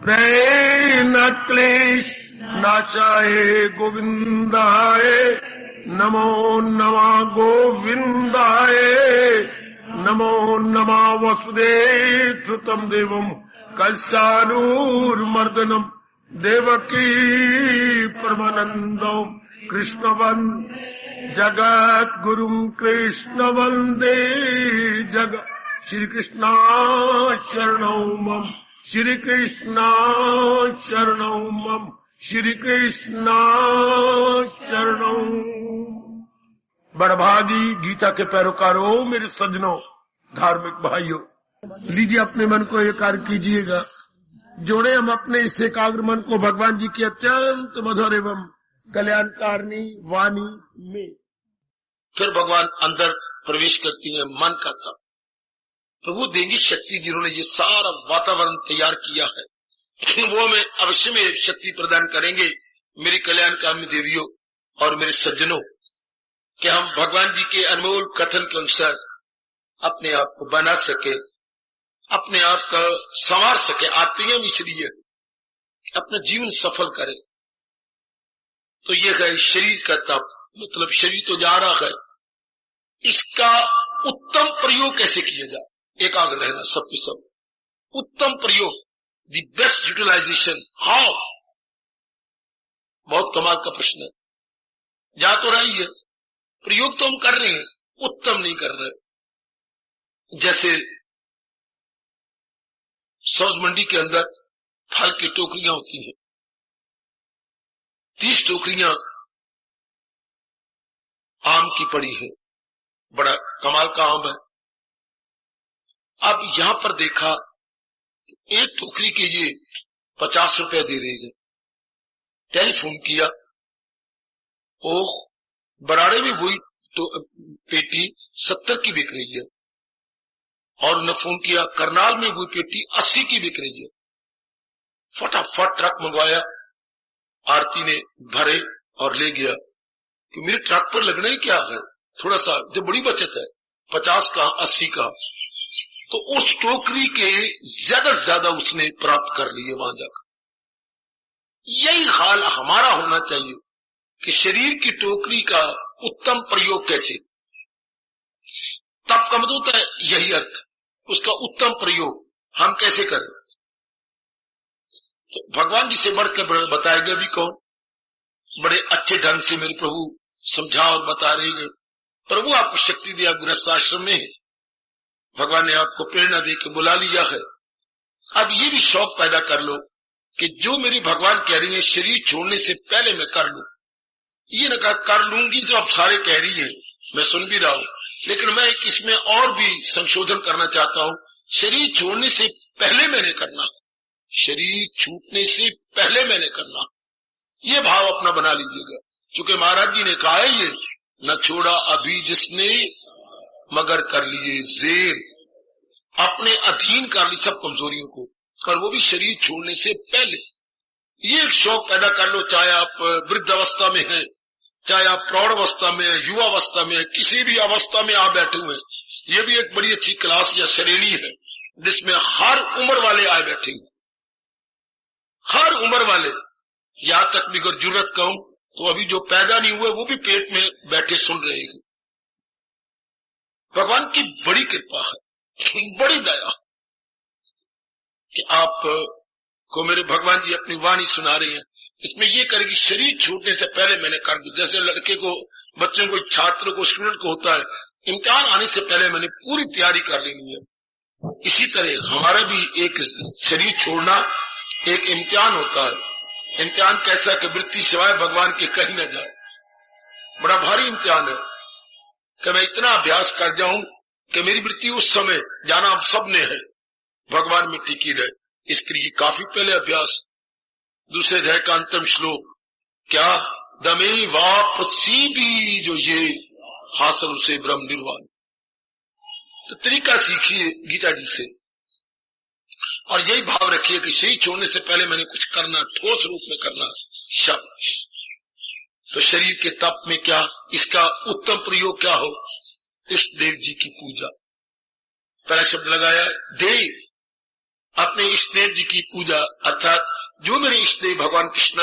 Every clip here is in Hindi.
प्रय न क्लेश नाचाए गोविंदाय नमो नमः गोविंदाय नमो नमः वसुदेव तम देवम कलशानूर्मर्दनम देवकी परमानंदम कृष्णवन जगत गुरुम कृष्ण वंदे जग श्री कृष्णा शरणौ मम श्री कृष्णा शरणौ मम श्री कृष्णा शरणौ। बड़भागी गीता के पैरोकारों, मेरे सज्जनों, धार्मिक भाइयों, लीजिए अपने मन को एकाग्र कीजिएगा। जोड़े हम अपने इस एकाग्र मन को भगवान जी की अत्यंत मधुर एवं कल्याणकारिणी वाणी में। फिर भगवान अंदर प्रवेश करती है मन का तप। प्रभु देंगी शक्ति, जिन्होंने ये सारा वातावरण तैयार किया है वो हमें अवश्य में शक्ति प्रदान करेंगे। मेरी कल्याणकामी देवियों और मेरे सज्जनों, कि हम भगवान जी के अनमोल कथन के अनुसार अपने आप को बना सके, अपने आप का संवार सके। आते ही हम इसलिए अपना जीवन सफल करें। तो ये है शरीर का तप, मतलब शरीर तो जा रहा है, इसका उत्तम प्रयोग कैसे किया जाए। एकाग्र रहना सबके सब, उत्तम प्रयोग, द बेस्ट यूटिलाइजेशन, हाउ। बहुत कमाल का प्रश्न है। जा तो रही है, प्रयोग तो हम कर रहे हैं, उत्तम नहीं कर रहे। जैसे सब्ज मंडी के अंदर फल की टोकरियां होती हैं, 30 टोकरियां आम की पड़ी है, बड़ा कमाल का आम है। अब यहां पर देखा एक टोकरी के ये 50 रुपए दे रहे हैं। टेलीफोन किया, ओह बराड़े में वही तो पेटी 70 की बिक रही है। और उन्हें फोन किया, करनाल में वही पेटी 80 की बिक रही है। फटाफट ट्रक मंगवाया, आरती ने भरे और ले गया कि मेरे ट्रक पर लगना ही क्या है, थोड़ा सा जो बड़ी बचत है, 50 का 80 का। तो उस टोकरी के ज्यादा से ज्यादा उसने प्राप्त कर लिए वहां जाकर। यही हाल हमारा होना चाहिए कि शरीर की टोकरी का उत्तम प्रयोग कैसे। तब का मतलब है यही अर्थ, उसका उत्तम प्रयोग हम कैसे करें। तो भगवान जी से बढ़कर बताएगा भी कौन, बड़े अच्छे ढंग से मेरे प्रभु समझा और बता रहे हैं। प्रभु आपको शक्ति दिया, गृहस्थ आश्रम में है, भगवान ने आपको प्रेरणा देकर बुला लिया है। अब ये भी शौक पैदा कर लो कि जो मेरी भगवान कह रही है शरीर छोड़ने से पहले मैं कर लूं। ये न कर लूंगी जो आप सारे कह रही है, मैं सुन भी रहा हूं, लेकिन मैं इसमें और भी संशोधन करना चाहता हूं। शरीर छोड़ने से पहले मैंने करना, शरीर छूटने से पहले मैंने करना, ये भाव अपना बना लीजिएगा। क्योंकि महाराज जी ने कहा है ये न छोड़ा अभी जिसने मगर कर लिए जेर, अपने अधीन कर ली सब कमजोरियों को, और वो भी शरीर छोड़ने से पहले। ये एक शौक पैदा कर लो, चाहे आप वृद्ध अवस्था में हैं, चाहे आप प्रौढ़ अवस्था में हैं, युवा अवस्था में हैं, किसी भी अवस्था में आप बैठे हुए हैं। ये भी एक बड़ी अच्छी क्लास या श्रेणी है जिसमें हर उम्र वाले आए बैठे हुए, हर उम्र वाले। यहां तक भी अगर जरूरत कहूं तो अभी जो पैदा नहीं हुए वो भी पेट में बैठे सुन रहे हैं। भगवान की बड़ी कृपा है, बड़ी दया कि आप को मेरे भगवान जी अपनी वाणी सुना रहे हैं। इसमें ये करेगी शरीर छूटने से पहले मैंने कर दिया। जैसे लड़के को, बच्चों को, छात्र को, स्टूडेंट को होता है इम्तिहान आने से पहले मैंने पूरी तैयारी कर लेनी है, इसी तरह हमारा भी एक शरीर छोड़ना एक इम्तिहान होता है। इम्तिहान कैसा है कि वृत्ति सिवाय भगवान के कहीं न जाए। बड़ा भारी इम्तिहान है कि मैं इतना अभ्यास कर जाऊं कि मेरी वृत्ति उस समय जाना आप सबने है भगवान में टिकी रहे। इसके लिए काफी पहले अभ्यास। दूसरे अध्याय का अंतिम श्लोक क्या, दमे वापसी भी जो ये हासिल उसे ब्रह्म निर्वाण। तो तरीका सीखिए गीता जी से और यही भाव रखिए कि शरीर छोड़ने से पहले मैंने कुछ करना, ठोस रूप में करना। शब्द तो शरीर के तप में क्या, इसका उत्तम प्रयोग क्या हो, इष्ट देव जी की पूजा। पहला शब्द लगाया देव, अपने इष्टदेव जी की पूजा, अर्थात जो मेरे इष्टदेव भगवान कृष्ण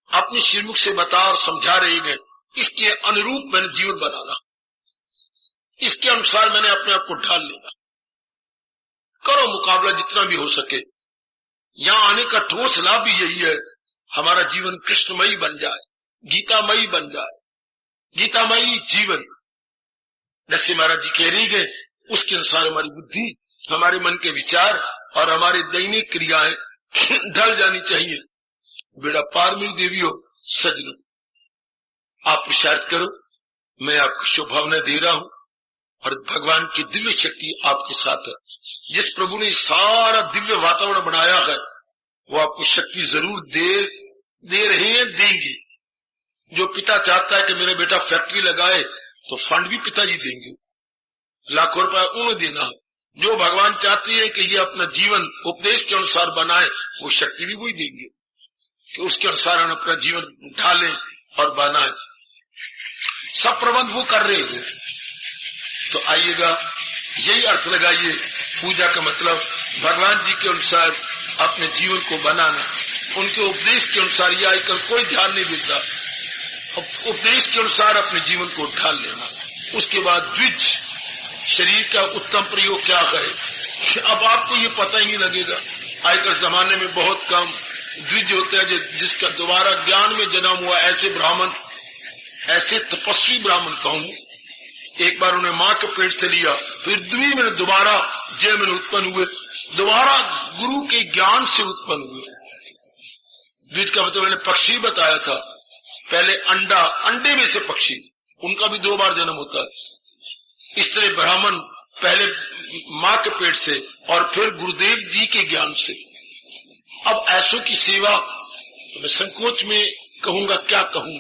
अपने श्रीमुख से बता और समझा रहे हैं, इसके अनुरूप मैंने जीवन बनाना, इसके अनुसार मैंने अपने आप को ढाल लेना। करो मुकाबला जितना भी हो सके। यहां आने का ठोस लाभ भी यही है, हमारा जीवन कृष्णमयी बन जाए, गीतामयी बन जाए, गीतामयी जीवन। जैसे महाराज जी कह रही गए, उसके अनुसार हमारी बुद्धि, हमारे मन के विचार और हमारे दैनिक क्रियाएं ढल जानी चाहिए। बेड़ा पार मेरी देवियों सजनों, आप पुरुषार्थ करो, मैं आपको शुभभावना दे रहा हूं और भगवान की दिव्य शक्ति आपके साथ है। जिस प्रभु ने सारा दिव्य वातावरण बनाया है, वो आपको शक्ति जरूर दे रहे हैं, देंगे। जो पिता चाहता है कि मेरा बेटा फैक्ट्री लगाए, तो फंड भी पिताजी देंगे, लाखों रुपया उन्हें देना है। जो भगवान चाहते हैं कि ये अपना जीवन उपदेश के अनुसार बनाए, वो शक्ति भी वही देंगे कि उसके अनुसार हम अपना जीवन ढालें और बनाए। सब प्रबंध वो कर रहे हैं। तो आइएगा, यही अर्थ लगाइए, पूजा का मतलब भगवान जी के अनुसार अपने जीवन को बनाना, उनके उपदेश के अनुसार। ये आजकल कोई ध्यान नहीं देता, उपदेश के अनुसार अपने जीवन को ढाल लेना। उसके बाद द्विज शरीर का उत्तम प्रयोग क्या है, अब आपको ये पता ही नहीं लगेगा। आजकल जमाने में बहुत कम द्विज होते हैं जिसका दोबारा ज्ञान में जन्म हुआ। ऐसे ब्राह्मण, ऐसे तपस्वी ब्राह्मण कहूं, एक बार उन्हें मां के पेट से लिया, फिर द्वि में दोबारा जय में उत्पन्न हुए, दोबारा गुरु के ज्ञान से उत्पन्न हुए। द्विज का मतलब मैंने पक्षी बताया था, पहले अंडा, अंडे में से पक्षी, उनका भी 2 बार जन्म होता है। इस तरह ब्राह्मण पहले मां के पेट से और फिर गुरुदेव जी के ज्ञान से। अब ऐसों की सेवा, मैं संकोच में कहूंगा, क्या कहूं,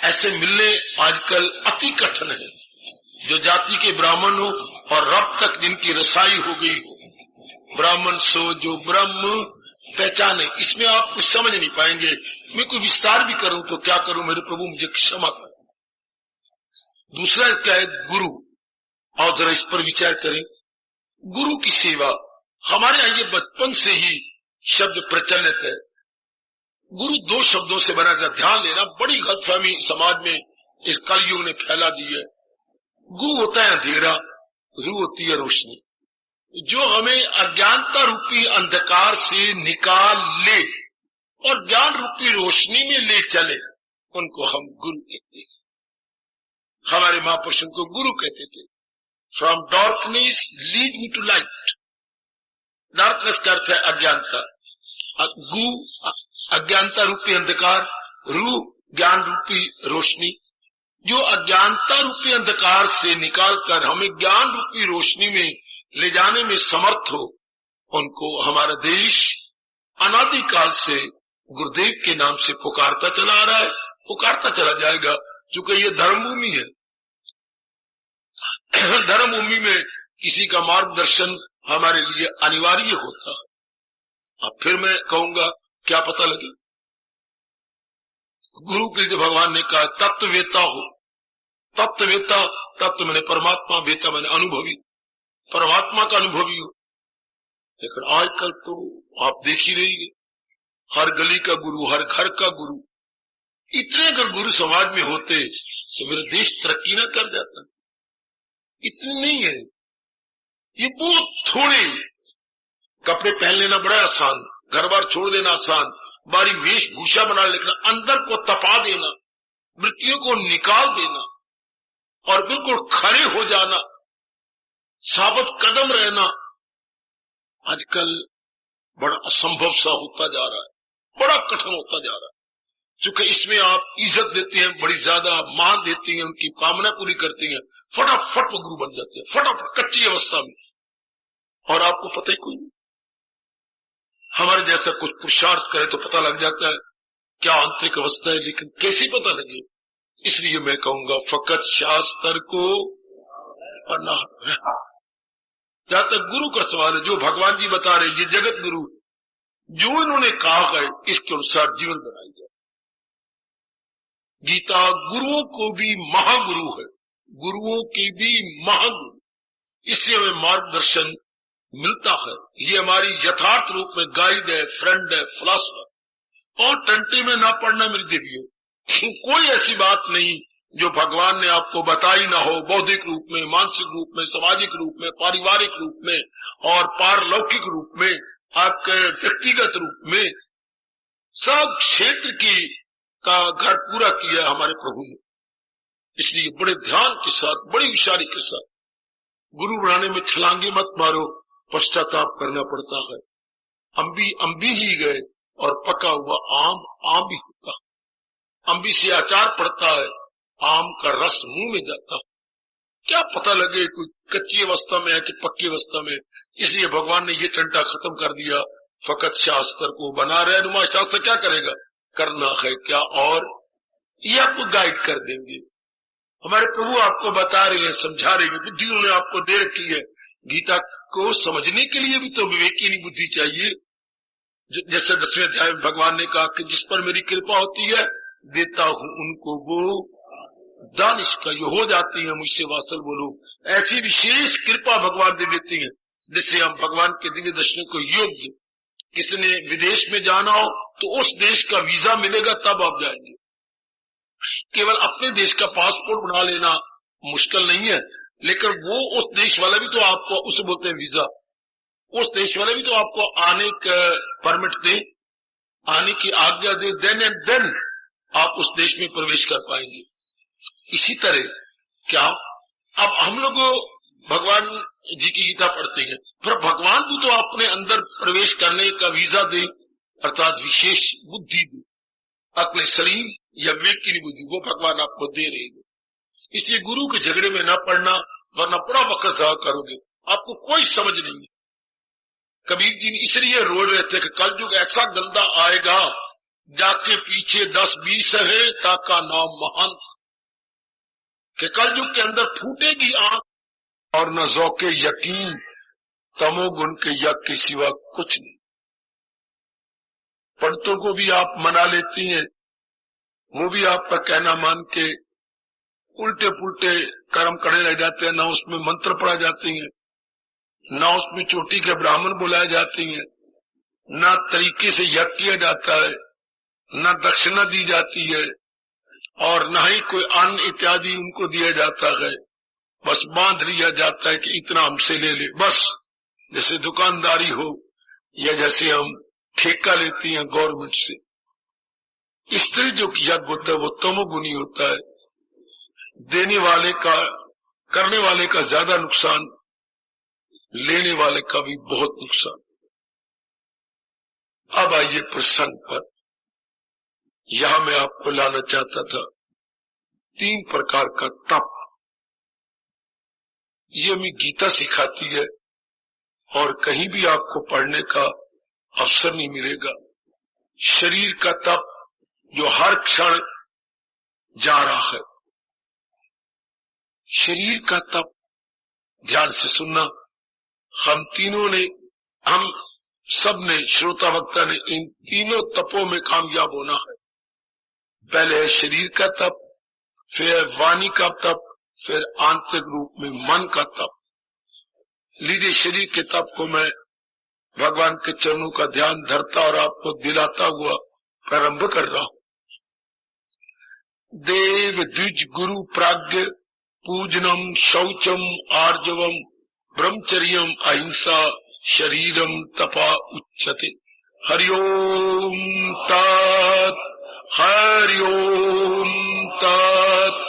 ऐसे मिलने आजकल अति कठिन है। जो जाति के ब्राह्मण हो और रब तक जिनकी रसाई हो गई हो, ब्राह्मण सो जो ब्रह्म पहचाने, इसमें आप कुछ समझ नहीं पाएंगे। मैं कोई विस्तार भी करूं तो क्या करूं, मेरे प्रभु मुझे क्षमा कर। दूसरा क्या है, गुरु। और जरा इस पर विचार करें, गुरु की सेवा। हमारे यहाँ ये बचपन से ही शब्द प्रचलित है। गुरु 2 शब्दों से बना जा, ध्यान लेना, बड़ी गलतफहमी समाज में इस कलयुग ने फैला दी है। गुरु होता है अंधेरा, रू होती है रोशनी। जो हमें अज्ञानता रूपी अंधकार से निकाल ले और ज्ञान रूपी रोशनी में ले चले, उनको हम गुरु कहते हैं। हमारे महापुरुषों को गुरु कहते थे। From darkness lead me to light. Darkness का अर्थ है अज्ञानता, गु अज्ञानता रूपी अंधकार, रू ज्ञान रूपी रोशनी। जो अज्ञानता रूपी अंधकार से निकालकर हमें ज्ञान रूपी रोशनी में ले जाने में समर्थ हो, उनको हमारा देश अनादिकाल से गुरुदेव के नाम से पुकारता चला आ रहा है, पुकारता चला जाएगा। क्योंकि ये धर्मभूमि है। धर्मभूमि में किसी का मार्गदर्शन हमारे लिए अनिवार्य होता है। अब फिर मैं कहूंगा, क्या पता लगे, गुरु के लिए भगवान ने कहा तत्ववेता हो। तत्ववेता, तत्व मैंने परमात्मा, वेता मैंने अनुभवी, परमात्मा का अनुभवी हो। लेकिन आजकल तो आप देख ही रही है, हर गली का गुरु, हर घर का गुरु। इतने अगर गुरु समाज में होते तो मेरा देश तरक्की न कर जाता। इतने नहीं है, ये बहुत थोड़े। कपड़े पहन लेना बड़ा आसान, घर बार छोड़ देना आसान, बारी वेशभूषा बना, लेकिन अंदर को तपा देना, मृत्यु को निकाल देना और बिल्कुल खड़े हो जाना, साबित कदम रहना, आजकल बड़ा असंभव सा होता जा रहा है, बड़ा कठिन होता जा रहा है। क्योंकि इसमें आप इज्जत देते हैं, बड़ी ज्यादा मान देती हैं, उनकी कामना पूरी करती हैं, फटाफट वो गुरु बन जाते हैं, फटाफट कच्ची अवस्था में। और आपको पता ही कोई नहीं, हमारे जैसा कुछ पुरुषार्थ करे तो पता लग जाता है क्या आंतरिक अवस्था है, लेकिन कैसे पता लगे। इसलिए मैं कहूंगा फकत शास्त्र को पढ़ना। जहां तक गुरु का सवाल है, जो भगवान जी बता रहे, ये जगत गुरु, जो इन्होंने कहा है इसके अनुसार जीवन बनाई जाए। गीता गुरुओं को भी महागुरु है, गुरुओं की भी महागुरु। इसलिए हमें मार्गदर्शन मिलता है। ये हमारी यथार्थ रूप में गाइड है, फ्रेंड है, फिलॉसफर। और टंटे में ना पड़ना मेरी देवियों, कोई ऐसी बात नहीं जो भगवान ने आपको बताई ना हो, बौद्धिक रूप में, मानसिक रूप में, सामाजिक रूप में, पारिवारिक रूप में और पारलौकिक रूप में, आपके व्यक्तिगत रूप में, सब क्षेत्र की का घर पूरा किया हमारे प्रभु ने। इसलिए बड़े ध्यान के साथ, बड़ी होशियारी के साथ गुरु बनाने में छलांगे मत मारो, पश्चाताप करना पड़ता है। अम्बी अम्बी ही गए और पका हुआ आम आम ही होता है। अम्बी से अचार पड़ता है, आम का रस मुंह में जाता है। क्या पता लगे कोई कच्ची अवस्था में है कि पक्की अवस्था में। इसलिए भगवान ने ये टंटा खत्म कर दिया। फकत शास्त्र को बना रहे नुमा, शास्त्र क्या करेगा, करना है क्या, और ये आपको गाइड कर देंगे। हमारे प्रभु आपको बता रहे हैं, समझा रहे हैं, बुद्धि उन्होंने आपको दे रखी है। गीता को समझने के लिए भी तो विवेकी बुद्धि चाहिए। जैसे 10वें अध्याय में भगवान ने कहा कि जिस पर मेरी कृपा होती है देता हूं उनको वो दानिश का जो हो जाती है मुझसे वासल बोलो। ऐसी विशेष कृपा भगवान दे देती है जिससे हम भगवान के दिव्य दर्शन को योग्य। किसी ने विदेश में जाना हो तो उस देश का वीजा मिलेगा तब आप जाएंगे। केवल अपने देश का पासपोर्ट बना लेना मुश्किल नहीं है, लेकिन वो उस देश वाला भी तो आपको, उसे बोलते हैं वीजा, उस देश वाले भी तो आपको आने का परमिट दे, आने की आज्ञा दे, देन एंड देन आप उस देश में प्रवेश कर पाएंगे। इसी तरह क्या अब हम लोग भगवान जी की गीता पढ़ते हैं, पर भगवान भी तो अपने अंदर प्रवेश करने का वीजा दे, अर्थात विशेष बुद्धि दे, अक्ल सलीम या विवेक की बुद्धि, वो भगवान आपको दे रहे हैं। इसलिए गुरु के झगड़े में न पड़ना, वरना पूरा वक्त ज़ाया करोगे, आपको कोई समझ नहीं है। कबीर जी इसलिए रो रहे थे कि कलयुग ऐसा गंदा आएगा, जाके पीछे 10-20 है ताका नाम महंत, कि कलयुग के अंदर फूटेगी आंख और न ज़ौके यकीन, तमोगुण के यज्ञ के सिवा कुछ नहीं। पंडितों को भी आप मना लेती हैं, वो भी आपका कहना मान के उल्टे पुल्टे कर्म करने लग जाते हैं। ना उसमें मंत्र पढ़ा जाते हैं, ना उसमें चोटी के ब्राह्मण बुलाए जाते हैं, ना तरीके से यज्ञ किया जाता है, ना दक्षिणा दी जाती है, और ना ही कोई अन्न इत्यादि उनको दिया जाता है। बस बांध लिया जाता है कि इतना हमसे ले ले, बस जैसे दुकानदारी हो या जैसे हम ठेका लेती हैं गवर्नमेंट से। इस तरह जो यज्ञ होता है वो तमोगुनी होता है। देने वाले का, करने वाले का ज्यादा नुकसान, लेने वाले का भी बहुत नुकसान। अब आइए प्रसंग पर। यहां मैं आपको लाना चाहता था 3 प्रकार का तप। ये हमें गीता सिखाती है और कहीं भी आपको पढ़ने का अवसर नहीं मिलेगा। शरीर का तप जो हर क्षण जा रहा है, शरीर का तप, ध्यान से सुनना। हम तीनों ने, हम सब ने, श्रोता वक्ता ने इन तीनों तपों में कामयाब होना है। पहले है शरीर का तप, फिर वाणी का तप, फिर आंतरिक रूप में मन का तप। लीजिए शरीर के तप को मैं भगवान के चरणों का ध्यान धरता और आपको दिलाता हुआ प्रारंभ कर रहा हूं। देव द्विज गुरु प्राज्ञ पूजनम शौचम आर्जवम ब्रह्मचर्यम अहिंसा शरीरम तपा उच्यते। हरिओम तात, हरिओम तात,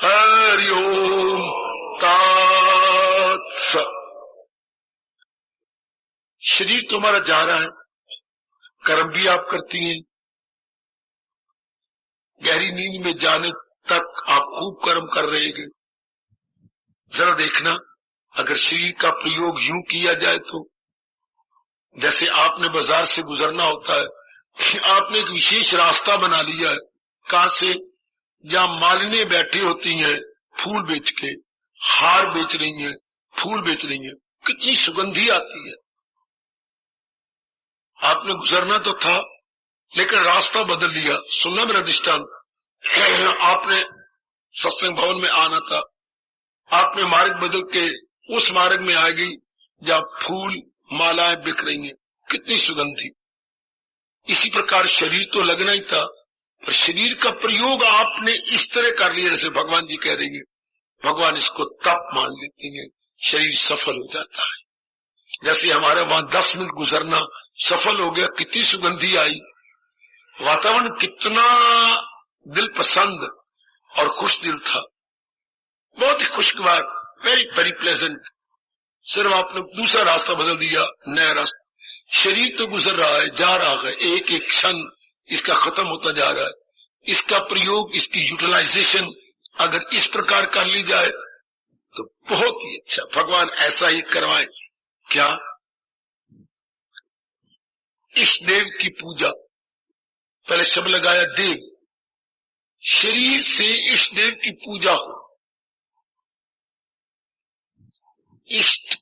हरिओम तात। शरीर तुम्हारा जा रहा है, कर्म भी आप करती हैं। गहरी नींद में जाने तक आप खूब कर्म कर रहे हैं। जरा देखना, अगर शरीर का प्रयोग यूं किया जाए तो, जैसे आपने बाजार से गुजरना होता है, आपने एक विशेष रास्ता बना लिया है, कहां से, जहां मालिनी बैठी होती हैं फूल बेच के, हार बेच रही हैं, फूल बेच रही हैं, कितनी सुगंधी आती है। आपने गुजरना तो था लेकिन रास्ता बदल लिया। सुनना मेरा दृष्टांत, आपने सत्संग भवन में आना था, आपने मार्ग बदल के उस मार्ग में आ गई जहां फूल मालाएं बिक रही हैं, कितनी सुगंधी। इसी प्रकार शरीर तो लगना ही था, पर शरीर का प्रयोग आपने इस तरह कर लिया जैसे भगवान जी कह रही है, भगवान इसको तप मान लेते हैं, शरीर सफल हो जाता है। जैसे हमारे वहां 10 मिनट गुजरना सफल हो गया, कितनी सुगंधी आई, वातावरण कितना दिल पसंद और खुश दिल था, बहुत ही खुशगवार, वेरी वेरी प्लेजेंट। सिर्फ आपने दूसरा रास्ता बदल दिया, नया रास्ता। शरीर तो गुजर रहा है, जा रहा है, एक एक क्षण इसका खत्म होता जा रहा है। इसका प्रयोग, इसकी यूटिलाइजेशन अगर इस प्रकार कर ली जाए तो बहुत ही अच्छा। भगवान ऐसा ही करवाए। क्या? इष्ट देव की पूजा। पहले शब्द लगाया देव, शरीर से इष्ट देव की पूजा हो। इष्ट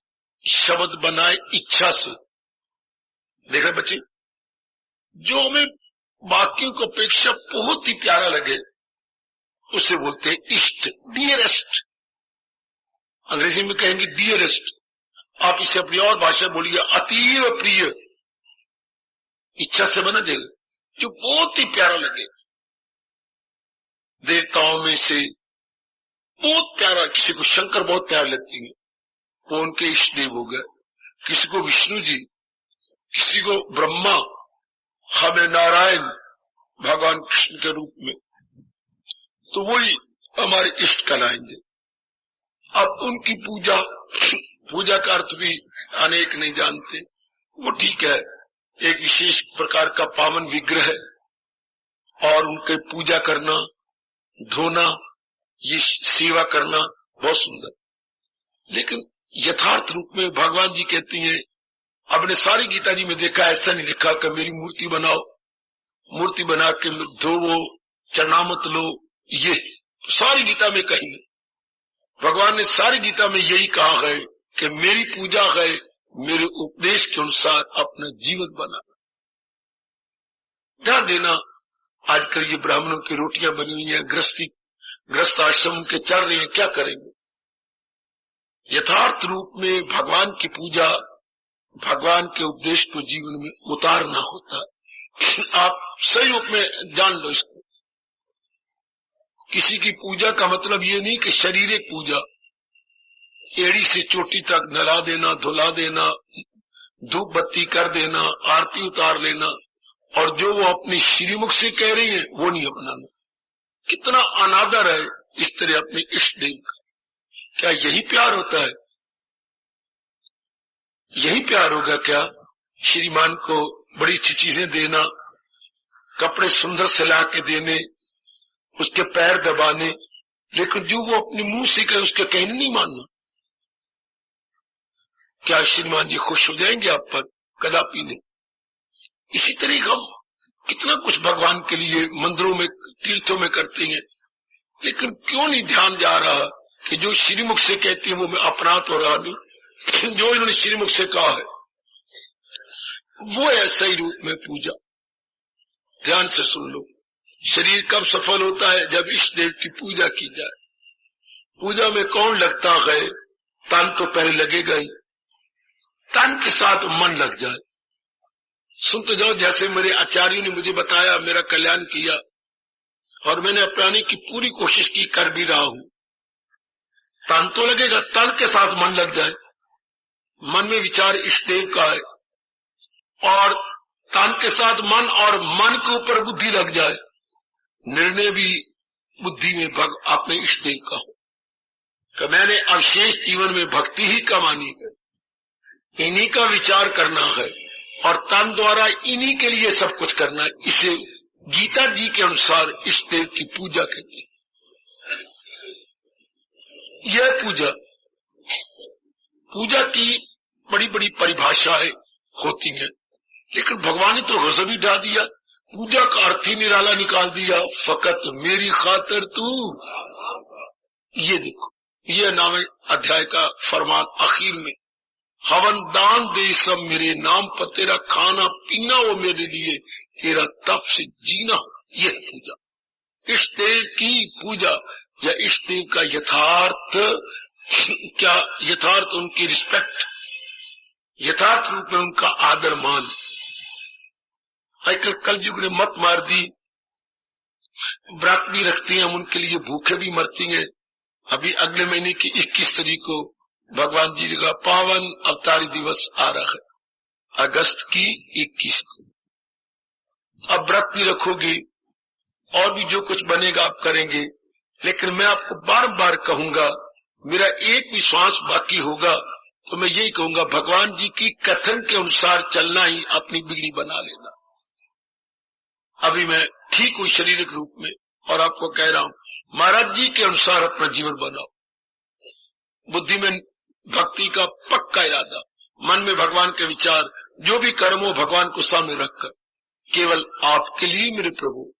शब्द बनाए इच्छा से। देख रहे बच्चे, जो हमें बाकियों की अपेक्षा बहुत ही प्यारा लगे उसे बोलते हैं इष्ट, डियरेस्ट। अंग्रेजी में कहेंगे डियरेस्ट, आप इसे अपनी और भाषा बोलिए अतीव प्रिय। इच्छा से बना जाएगा जो बहुत ही प्यारा लगे। देवताओं में से बहुत प्यारा, किसी को शंकर बहुत प्यार लगती है, वो उनके इष्ट देव हो गए। किसी को विष्णु जी, किसी को ब्रह्मा, हमें नारायण भगवान कृष्ण के रूप में, तो वही हमारे इष्ट कहलाएंगे। अब उनकी पूजा, पूजा का अर्थ भी अनेक नहीं जानते, वो ठीक है, एक विशेष प्रकार का पावन विग्रह है और उनके पूजा करना, धोना, ये सेवा करना बहुत सुंदर। लेकिन यथार्थ रूप में भगवान जी कहती हैं, आपने सारी गीता जी में देखा, ऐसा नहीं लिखा कि मेरी मूर्ति बनाओ, मूर्ति बना के धोवो, चरणामत लो, ये सारी गीता में कहीं नहीं। भगवान ने सारी गीता में यही कहा है कि मेरी पूजा है, मेरे उपदेश के अनुसार अपना जीवन बनाना। ध्यान देना, आजकल ये ब्राह्मणों की रोटियां बनी हुई हैं, ग्रस्त आश्रम के चल रहे हैं, क्या करेंगे? यथार्थ रूप में भगवान की पूजा, भगवान के उपदेश को जीवन में उतारना होता है। आप सही रूप में जान लो इसको। किसी की पूजा का मतलब ये नहीं कि शारीरिक पूजा, एड़ी से चोटी तक नला देना, धुला देना, धूप बत्ती कर देना, आरती उतार लेना, और जो वो अपनी श्रीमुख से कह रही है वो नहीं अपनाना। कितना अनादर है इस तरह अपने इष्ट देव का। क्या यही प्यार होता है? यही प्यार होगा क्या? श्रीमान को बड़ी अच्छी चीजें देना, कपड़े सुंदर सिला के देने, उसके पैर दबाने, लेकिन जो वो अपने मुंह से कहे उसके कहने नहीं मानना। क्या श्रीमान जी खुश हो जाएंगे आप पर? कदापि नहीं। इसी तरह हम कितना कुछ भगवान के लिए मंदिरों में, तीर्थों में करते हैं, लेकिन क्यों नहीं ध्यान जा रहा कि जो श्रीमुख से कहती है वो मैं अपराध हो रहा नहीं, जो इन्होंने श्रीमुख से कहा है वो है सही रूप में पूजा। ध्यान से सुन लो, शरीर कब सफल होता है? जब इष्ट देव की पूजा की जाए। पूजा में कौन लगता है? तन तो पहले लगेगा ही, तन के साथ मन लग जाए। सुनते जाओ, जैसे मेरे आचार्यों ने मुझे बताया, मेरा कल्याण किया और मैंने अपनाने की पूरी कोशिश की, कर भी रहा हूं। तन तो लगेगा, तन के साथ मन लग जाए। मन में विचार इष्ट देव का है और तन के साथ मन, और मन के ऊपर बुद्धि लग जाए। निर्णय भी बुद्धि में अपने इष्ट देव का हो कि मैंने अवशेष जीवन में भक्ति ही कमानी है, इन्हीं का विचार करना है और तन द्वारा इन्हीं के लिए सब कुछ करना है। इसे गीता जी के अनुसार इष्ट देव की पूजा कहते हैं। यह पूजा की बड़ी बड़ी परिभाषाएं होती हैं, लेकिन भगवान ने तो गजब ही ढा दिया, पूजा का अर्थ ही निराला निकाल दिया। फकत मेरी खातिर तू, ये देखो, ये नाम अध्याय का फरमान आखिर में, हवन दान दे सब मेरे नाम पर, तेरा खाना पीना वो मेरे लिए, तेरा तप से जीना, ये पूजा। इष्ट देव की पूजा या इष्ट देव का यथार्थ क्या, यथार्थ उनकी रिस्पेक्ट, यथार्थ रूप में उनका आदर मान। आजकल कल युग ने मत मार दी, व्रत भी रखती हैं, हम उनके लिए भूखे भी मरती हैं। अभी अगले महीने की 21 तारीख को भगवान जी का पावन अवतारी दिवस आ रहा है, अगस्त की 21 को। अब व्रत भी रखोगी और भी जो कुछ बनेगा आप करेंगे, लेकिन मैं आपको बार बार कहूंगा, मेरा एक भी श्वास बाकी होगा तो मैं यही कहूंगा, भगवान जी की कथन के अनुसार चलना ही अपनी बिगड़ी बना लेना। अभी मैं ठीक हूं शारीरिक रूप में और आपको कह रहा हूं, महाराज जी के अनुसार अपना जीवन बनाओ। बुद्धि में भक्ति का पक्का इरादा, मन में भगवान के विचार, जो भी कर्म हो भगवान को सामने रखकर केवल आपके लिए मेरे प्रभु।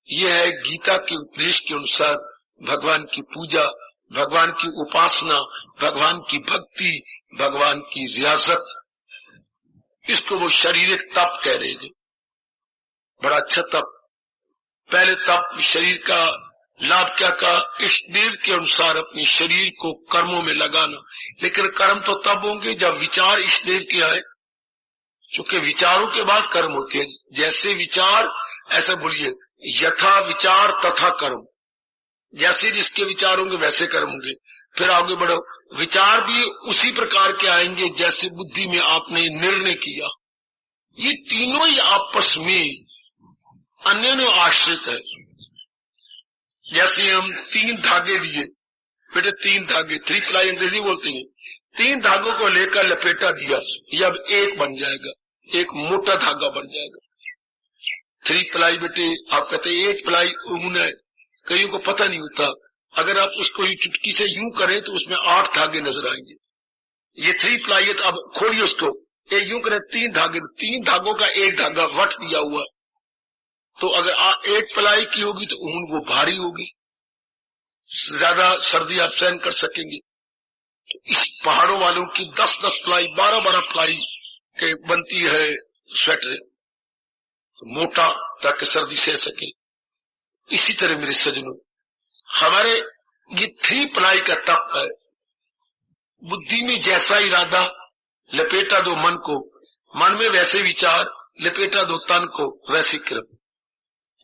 यह है गीता के उपदेश के अनुसार भगवान की पूजा, भगवान की उपासना, भगवान की भक्ति, भगवान की रियाजत। इसको वो शारीरिक तप कह रहे थे, बड़ा अच्छा तप। पहले तप शरीर का लाभ क्या कहा, इष्ट देव के अनुसार अपने शरीर को कर्मों में लगाना। लेकिन कर्म तो तब होंगे जब विचार इष्ट देव के आए, क्योंकि विचारों के बाद कर्म होते हैं। जैसे विचार ऐसा बोलिए, यथा विचार तथा कर्म, जैसे जिसके विचार होंगे वैसे कर्म होंगे। फिर आगे बढ़ो, विचार भी उसी प्रकार के आएंगे जैसे बुद्धि में आपने निर्णय किया। ये तीनों ही आपस में अन्योन्य आश्रित है। जैसे हम 3 धागे लिए, बेटे 3 धागे, 3 प्लाई अंग्रेजी बोलते हैं, 3 धागों को लेकर लपेटा दिया, ये अब एक बन जाएगा, एक मोटा धागा बन जाएगा। 3 प्लाई बेटे, आप कहते हैं 1 प्लाई ऊन है, कईयों को पता नहीं होता। अगर आप उसको चुटकी से यूं करें तो उसमें 8 धागे नजर आएंगे। ये 3 प्लाई है, तो अब खोलिए उसको, एक यूं करें 3 धागे, 3 धागों का एक धागा वट दिया हुआ। तो अगर 1 प्लाई की होगी तो ऊन वो भारी होगी, ज्यादा सर्दी आप सहन कर सकेंगे। तो इस पहाड़ों वालों की 10-10 प्लाई, 12-12 प्लाई के बनती है स्वेटर, तो मोटा ताकि सर्दी सह सके। इसी तरह मेरे सजनों, हमारे ये 3 प्लाई का तप है। बुद्धि में जैसा इरादा लपेटा दो मन को, मन में वैसे विचार लपेटा दो तन को, वैसी क्रम।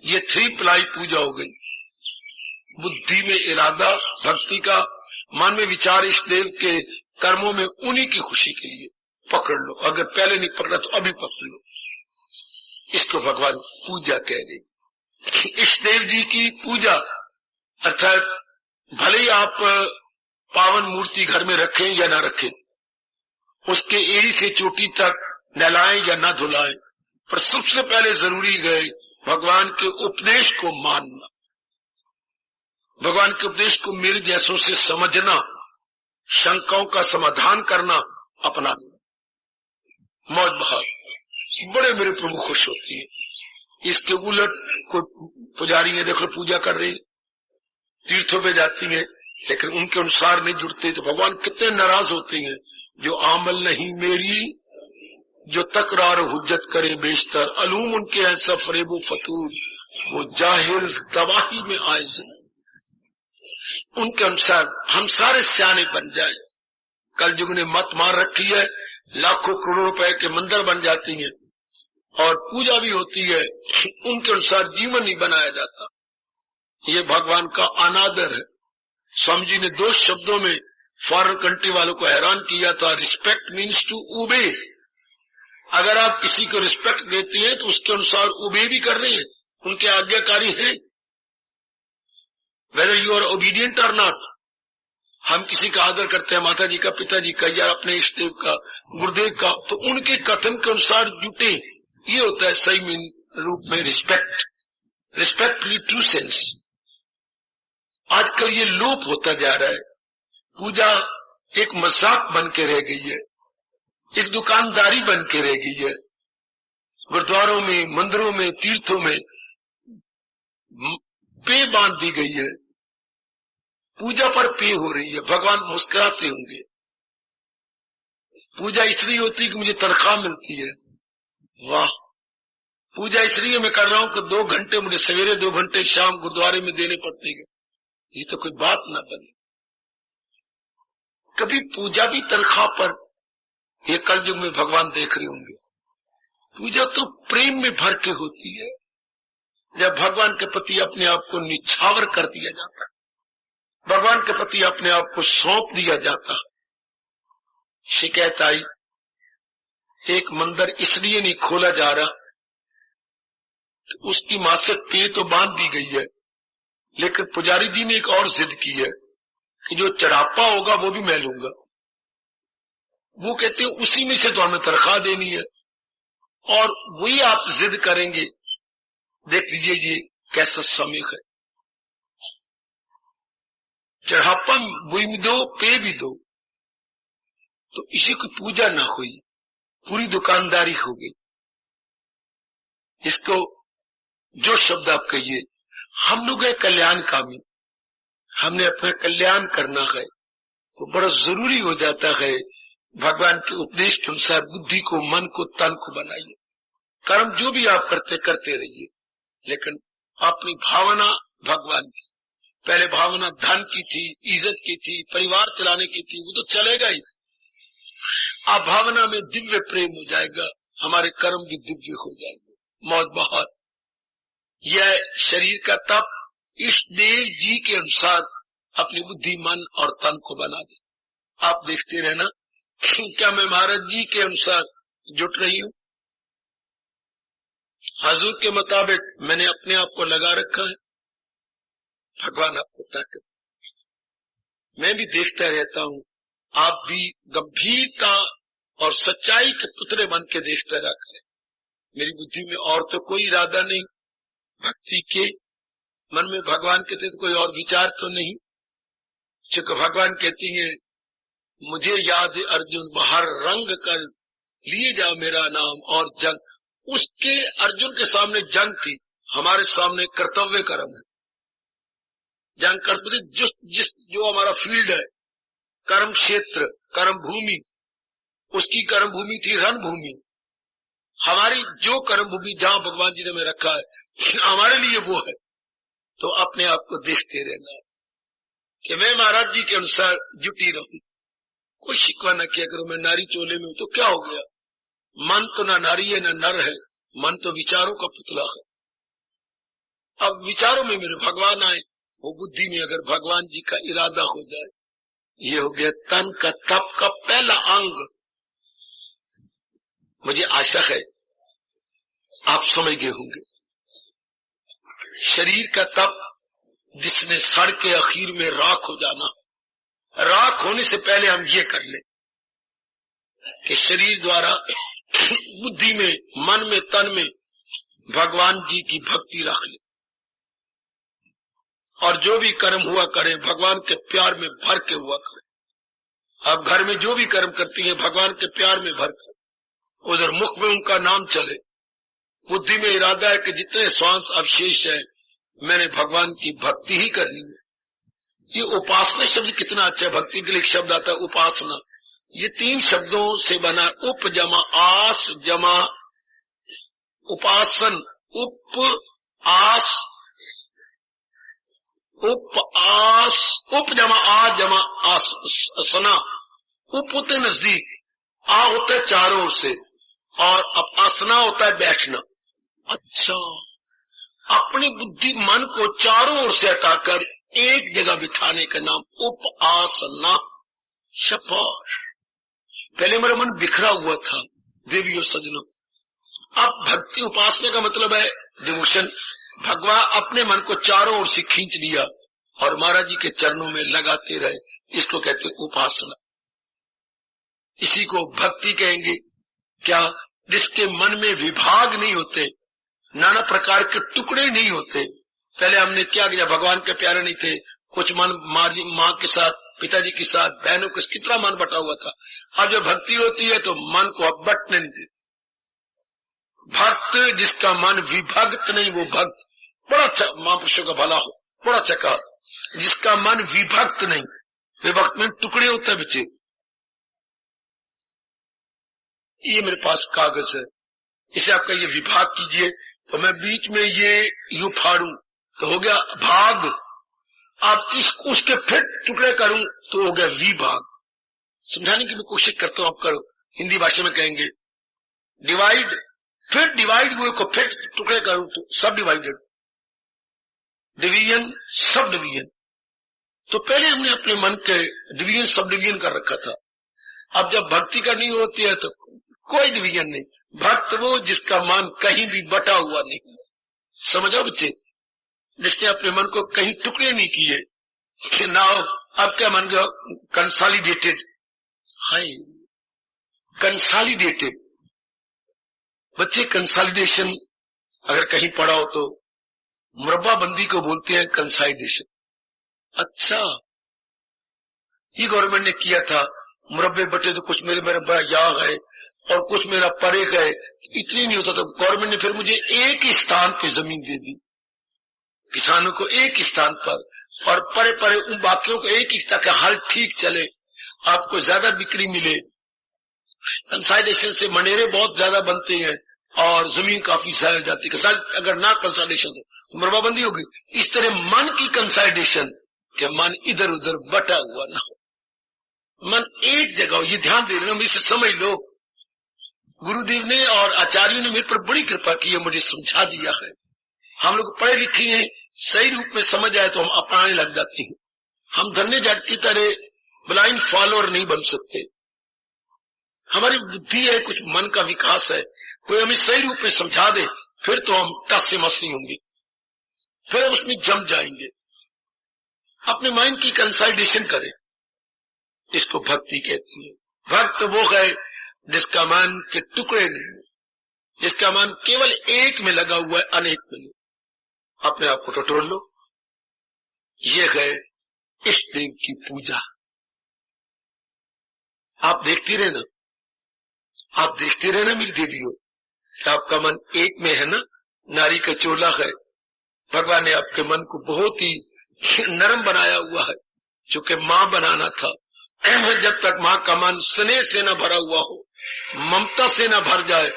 ये 3 प्लाई पूजा हो गई। बुद्धि में इरादा भक्ति का, मन में विचार इष्ट देव के, कर्मों में उन्हीं की खुशी के लिए पकड़ लो। अगर पहले नहीं पकड़ा तो अभी पकड़ लो। इसको भगवान पूजा कह रहे। इष्ट देव जी की पूजा अर्थात भले ही आप पावन मूर्ति घर में रखें या ना रखें, उसके एड़ी से चोटी तक नहलाएं या ना धुलाएं, पर सबसे पहले जरूरी है भगवान के उपदेश को मानना, भगवान के उपदेश को मेरे जैसों से समझना, शंकाओं का समाधान करना, अपनाना। मौज बहार बड़े मेरे प्रभु खुश होती है। इसके उलट कोई पुजारी ने देखो पूजा कर रही, तीर्थों पे जाती है, लेकिन उनके अनुसार नहीं जुड़ते तो भगवान कितने नाराज होते हैं। जो आमल नहीं मेरी, जो तकरार हुज्जत करे बेशतर, अलूम उनके हैं सब फरेबो फतूर, वो जाहिल तबाही में आए। उनके अनुसार हम सारे सियाने बन जाए। कल युग ने मत मार रखी है, लाखों करोड़ों रुपए के मंदिर बन जाती हैं और पूजा भी होती है, उनके अनुसार जीवन नहीं बनाया जाता। ये भगवान का अनादर है। स्वामी जी ने 2 शब्दों में फॉरेन कंट्री वालों को हैरान किया था, रिस्पेक्ट मीन्स टू ओबे। अगर आप किसी को रिस्पेक्ट देते हैं तो उसके अनुसार ओबे भी कर रहे हैं, उनके आज्ञाकारी हैं, वेदर यू आर ओबीडियंट और नॉट। हम किसी का आदर करते हैं, माता जी का, पिताजी का, या अपने इष्ट देव का, गुरुदेव का, तो उनके कथन के अनुसार जुटे। ये होता है सही में रूप में रिस्पेक्ट, रिस्पेक्ट की ट्रू सेंस। आजकल ये लोप होता जा रहा है। पूजा एक मजाक बन के रह गई है, एक दुकानदारी बन के रह गई है। गुरुद्वारों में, मंदिरों में, तीर्थों में पे बांध दी गई है, पूजा पर पे हो रही है। भगवान मुस्कुराते होंगे। पूजा इसलिए होती कि मुझे तनख्वाह मिलती है, वाह। पूजा इसलिए मैं कर रहा हूं कि 2 घंटे मुझे सवेरे, 2 घंटे शाम गुरुद्वारे में देने पड़ते हैं। ये तो कोई बात ना बने। कभी पूजा भी तनख्वाह पर, ये कलयुग में भगवान देख रहे होंगे। पूजा तो प्रेम में भर के होती है, जब भगवान के प्रति अपने आप को निछावर कर दिया जाता है, भगवान के प्रति अपने आप को सौंप दिया जाता है। शिकायत आई, एक मंदिर इसलिए नहीं खोला जा रहा तो उसकी मां से पे तो बांध दी गई है, लेकिन पुजारी जी ने एक और जिद की है कि जो चढ़ापा होगा वो भी मैं लूंगा। वो कहते हैं उसी में से तो हमें तनख्वाह देनी है, और वही आप जिद करेंगे। देख लीजिए ये कैसा समय है। चढ़ापा वही भी दो, पे भी दो, तो इसी की पूजा ना हुई, पूरी दुकानदारी हो गई। इसको जो शब्द आप कहिए, हम लोग है कल्याणकामी, हमने अपना कल्याण करना है, तो बड़ा जरूरी हो जाता है भगवान के उपदेश के अनुसार बुद्धि को, मन को, तन को बनाइए। कर्म जो भी आप करते रहिए, लेकिन अपनी भावना भगवान की। पहले भावना धन की थी, इज्जत की थी, परिवार चलाने की थी, वो तो चलेगा ही। अब भावना में दिव्य प्रेम हो जाएगा, हमारे कर्म भी दिव्य हो जाएंगे। मौत बहार यह शरीर का तप इष्ट देव जी के अनुसार अपनी बुद्धि, मन और तन को बना दे। आप देखते रहना, क्या मैं महाराज जी के अनुसार जुट रही हूं? हजूर के मुताबिक मैंने अपने आप को लगा रखा है। भगवान आपको ताकत, मैं भी देखता रहता हूं, आप भी गंभीरता और सच्चाई के पुतले बन के देखते रहा करें। मेरी बुद्धि में और तो कोई इरादा नहीं, भक्ति के मन में भगवान के तो कोई और विचार तो नहीं। चूंकि भगवान कहती है, मुझे याद है अर्जुन बाहर रंग कर लिए जा मेरा नाम और जंग। उसके अर्जुन के सामने जंग थी, हमारे सामने कर्तव्य कर्म है। जंग कर्तव्य जो हमारा फील्ड है, कर्म क्षेत्र, कर्म भूमि, उसकी कर्म भूमि थी रणभूमि। हमारी जो कर्म भूमि जहां भगवान जी ने हमें रखा है, हमारे लिए वो है। तो अपने आप को देखते रहना कि मैं महाराज जी के अनुसार जुटी रहूं। कोई शिकवा न किया करो, मैं नारी चोले में हूं तो क्या हो गया। मन तो ना नारी है ना नर है, मन तो विचारों का पुतला है। अब विचारों में मेरे भगवान आए, वो बुद्धि में अगर भगवान जी का इरादा हो जाए, ये हो गया तन का तप का पहला अंग। मुझे आशा है आप समझ गए होंगे। शरीर का तप जिसने सड़ के आखिर में राख हो जाना, राख होने से पहले हम ये कर ले कि शरीर द्वारा बुद्धि में, मन में, तन में भगवान जी की भक्ति रख ले, और जो भी कर्म हुआ करे भगवान के प्यार में भर के हुआ करे। अब घर में जो भी कर्म करती है भगवान के प्यार में भर कर, उधर मुख में उनका नाम चले, बुद्धि में इरादा है कि जितने श्वास अवशेष है मैंने भगवान की भक्ति ही करनी है। ये उपासना शब्द कितना अच्छा है। भक्ति के लिए एक शब्द आता है उपासना, ये 3 शब्दों से बना, उप जमा आस जमा उपासन। उप आस, उप आस, उप जमा आ जमा आसना। उप होते नजदीक, आ होता है चारों ओर से, और अब आसना होता है बैठना। अच्छा, अपनी बुद्धि मन को चारों ओर से हटाकर एक जगह बिठाने का नाम उपासना। शाबाश। पहले मेरा मन बिखरा हुआ था देवियों सज्जनों, अब भक्ति उपासना का मतलब है डिवोशन। भगवान अपने मन को चारों ओर से खींच लिया और महाराज जी के चरणों में लगाते रहे, इसको कहते उपासना। इसी को भक्ति कहेंगे। क्या? जिसके मन में विभाग नहीं होते, नाना प्रकार के टुकड़े नहीं होते। पहले हमने क्या किया, भगवान के प्यारे नहीं थे, कुछ मन माँ के साथ, पिताजी के साथ, बहनों के कितना मन बटा हुआ था। अब जब भक्ति होती है तो मन को अब बटने नहीं देते। भक्त जिसका मन विभक्त नहीं, वो भक्त। बड़ा अच्छा, महापुरुषों का भला हो, बड़ा अच्छा कहा। जिसका मन विभक्त नहीं, विभक्त में टुकड़े होते हैं बच्चे। ये मेरे पास कागज है, इसे आपका ये विभाग कीजिए, तो मैं बीच में ये यूं फाड़ू तो हो गया भाग। अब उसके फिर टुकड़े करूं तो हो गया विभाग। समझाने की मैं कोशिश करता हूं, आप करो। हिंदी भाषा में कहेंगे डिवाइड, फिर डिवाइड हुए को फिर टुकड़े करूं तो सब डिवाइडेड, डिवीजन सब डिवीजन। तो पहले हमने अपने मन के डिवीजन सब डिवीजन कर रखा था। अब जब भक्ति करनी होती है तो कोई डिवीजन नहीं, भक्त वो जिसका मन कहीं भी बटा हुआ नहीं। समझो बच्चे, जिसने अपने मन को कहीं टुकड़े नहीं किए कि नाउ अब क्या मन गया कंसोलिडेटेड, हाय कंसोलिडेटेड। बच्चे कंसोलिडेशन अगर कहीं पढ़ा हो तो मुरब्बा बंदी को बोलते हैं कंसोलिडेशन। अच्छा, ये गवर्नमेंट ने किया था, मुरब्बे बटे तो कुछ मेरा याग है और कुछ मेरा परे है, इतनी नहीं होता। तो गवर्नमेंट ने फिर मुझे एक ही स्थान पे जमीन दे दी, किसानों को एक ही स्थान पर, और परे परे उन बाकियों को एक ही स्थान का हल ठीक चले, आपको ज्यादा बिक्री मिले। कंसोलिडेशन से मनेरे बहुत ज्यादा बनते हैं और जमीन काफी जाया जाती है। अगर ना कंसोलिडेशन तो मुरब्बाबंदी होगी। इस तरह मन की कंसोलिडेशन कि मन इधर उधर बटा हुआ ना हो, मन एक जगह हो। ये ध्यान दे लेना, मुझे समझ लो। गुरुदेव ने और आचार्यों ने मेरे पर बड़ी कृपा की है, मुझे समझा दिया है। हम लोग पढ़े लिखे हैं, सही रूप में समझ आए तो हम अपनाने लग जाते हैं। हम धन्य जट की तरह ब्लाइंड फॉलोअर नहीं बन सकते। हमारी बुद्धि है, कुछ मन का विकास है, कोई हमें सही रूप में समझा दे फिर तो हम टस से मस नहीं होंगे, फिर हम उसमें जम जाएंगे। अपने माइंड की कंसोलिडेशन करें, इसको भक्ति कहती है। भक्त वो है जिसका मन के टुकड़े नहीं, जिसका मन केवल एक में लगा हुआ है, अनेक में नहीं। अपने आप को टटोल लो। ये है इष्ट देव की पूजा। आप देखती रहना, आप देखते रहना मेरी देवियों कि आपका मन एक में है ना। नारी का चोला है, भगवान ने आपके मन को बहुत ही नरम बनाया हुआ है, चूंकि मां बनाना था। जब तक मां का मन स्नेह से न भरा हुआ हो, ममता से न भर जाए,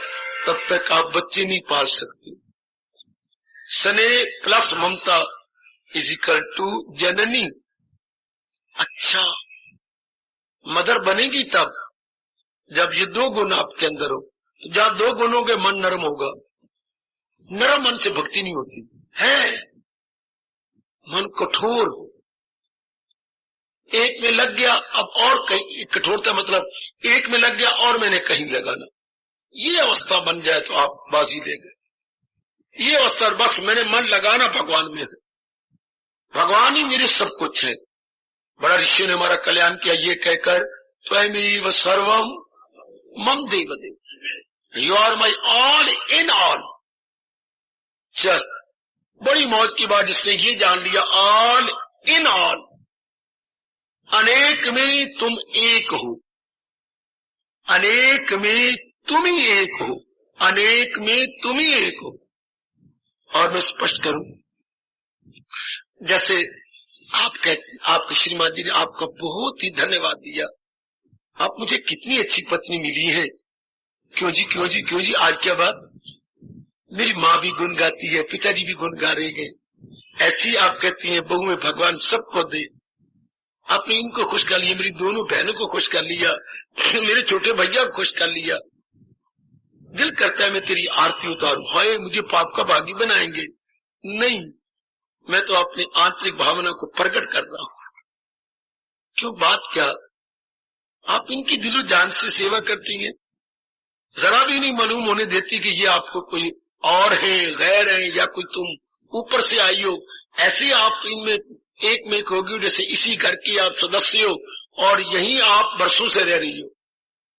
तब तक आप बच्चे नहीं पाल सकते। स्नेह प्लस ममता इज इक्वल टू जननी। अच्छा, मदर बनेगी तब जब ये दो गुण आपके अंदर हो। तो जहां दो गुणों के मन नरम होगा, नरम मन से भक्ति नहीं होती है। मन कठोर हो, एक में लग गया अब और कहीं, कठोरता मतलब एक में लग गया और मैंने कहीं लगाना, ये अवस्था बन जाए तो आप बाजी ले गए। ये अवस्था बस मैंने मन लगाना भगवान में है, भगवान ही मेरे सब कुछ है। बड़ा ऋषि ने हमारा कल्याण किया ये कहकर, त्वमेव सर्वम मम देव देव, you are my all in all. चल, बड़ी मौज की बात जिसने ये जान लिया, ऑल इन ऑल, अनेक में तुम एक हो, अनेक में तुम ही एक हो, अनेक में तुम ही एक हो। और मैं स्पष्ट करूं, जैसे आपके श्रीमान जी ने आपका बहुत ही धन्यवाद दिया। आप मुझे कितनी अच्छी पत्नी मिली है। क्यों जी, क्यों जी, क्यों जी, आज क्या बात? मेरी माँ भी गुण गाती है, पिताजी भी गुण गा रहे हैं। ऐसी आप कहती हैं बहू में भगवान सबको दे। आपने इनको खुश कर लिया, मेरी दोनों बहनों को खुश कर लिया, मेरे छोटे भैया को खुश कर लिया। दिल करता है मैं तेरी आरती उतारूं, हाय मुझे पाप का भागी बनाएंगे। नहीं, मैं तो अपनी आंतरिक भावना को प्रकट कर रहा हूं। क्यों, बात क्या? आप इनकी दिलो जान से सेवा करती हैं, जरा भी नहीं मालूम होने देती कि ये आपको कोई और है, गैर है, या कोई तुम ऊपर से आई हो। ऐसे आप इनमें एक में होगी जैसे इसी घर की आप सदस्य हो और यहीं आप बरसों से रह रही हो।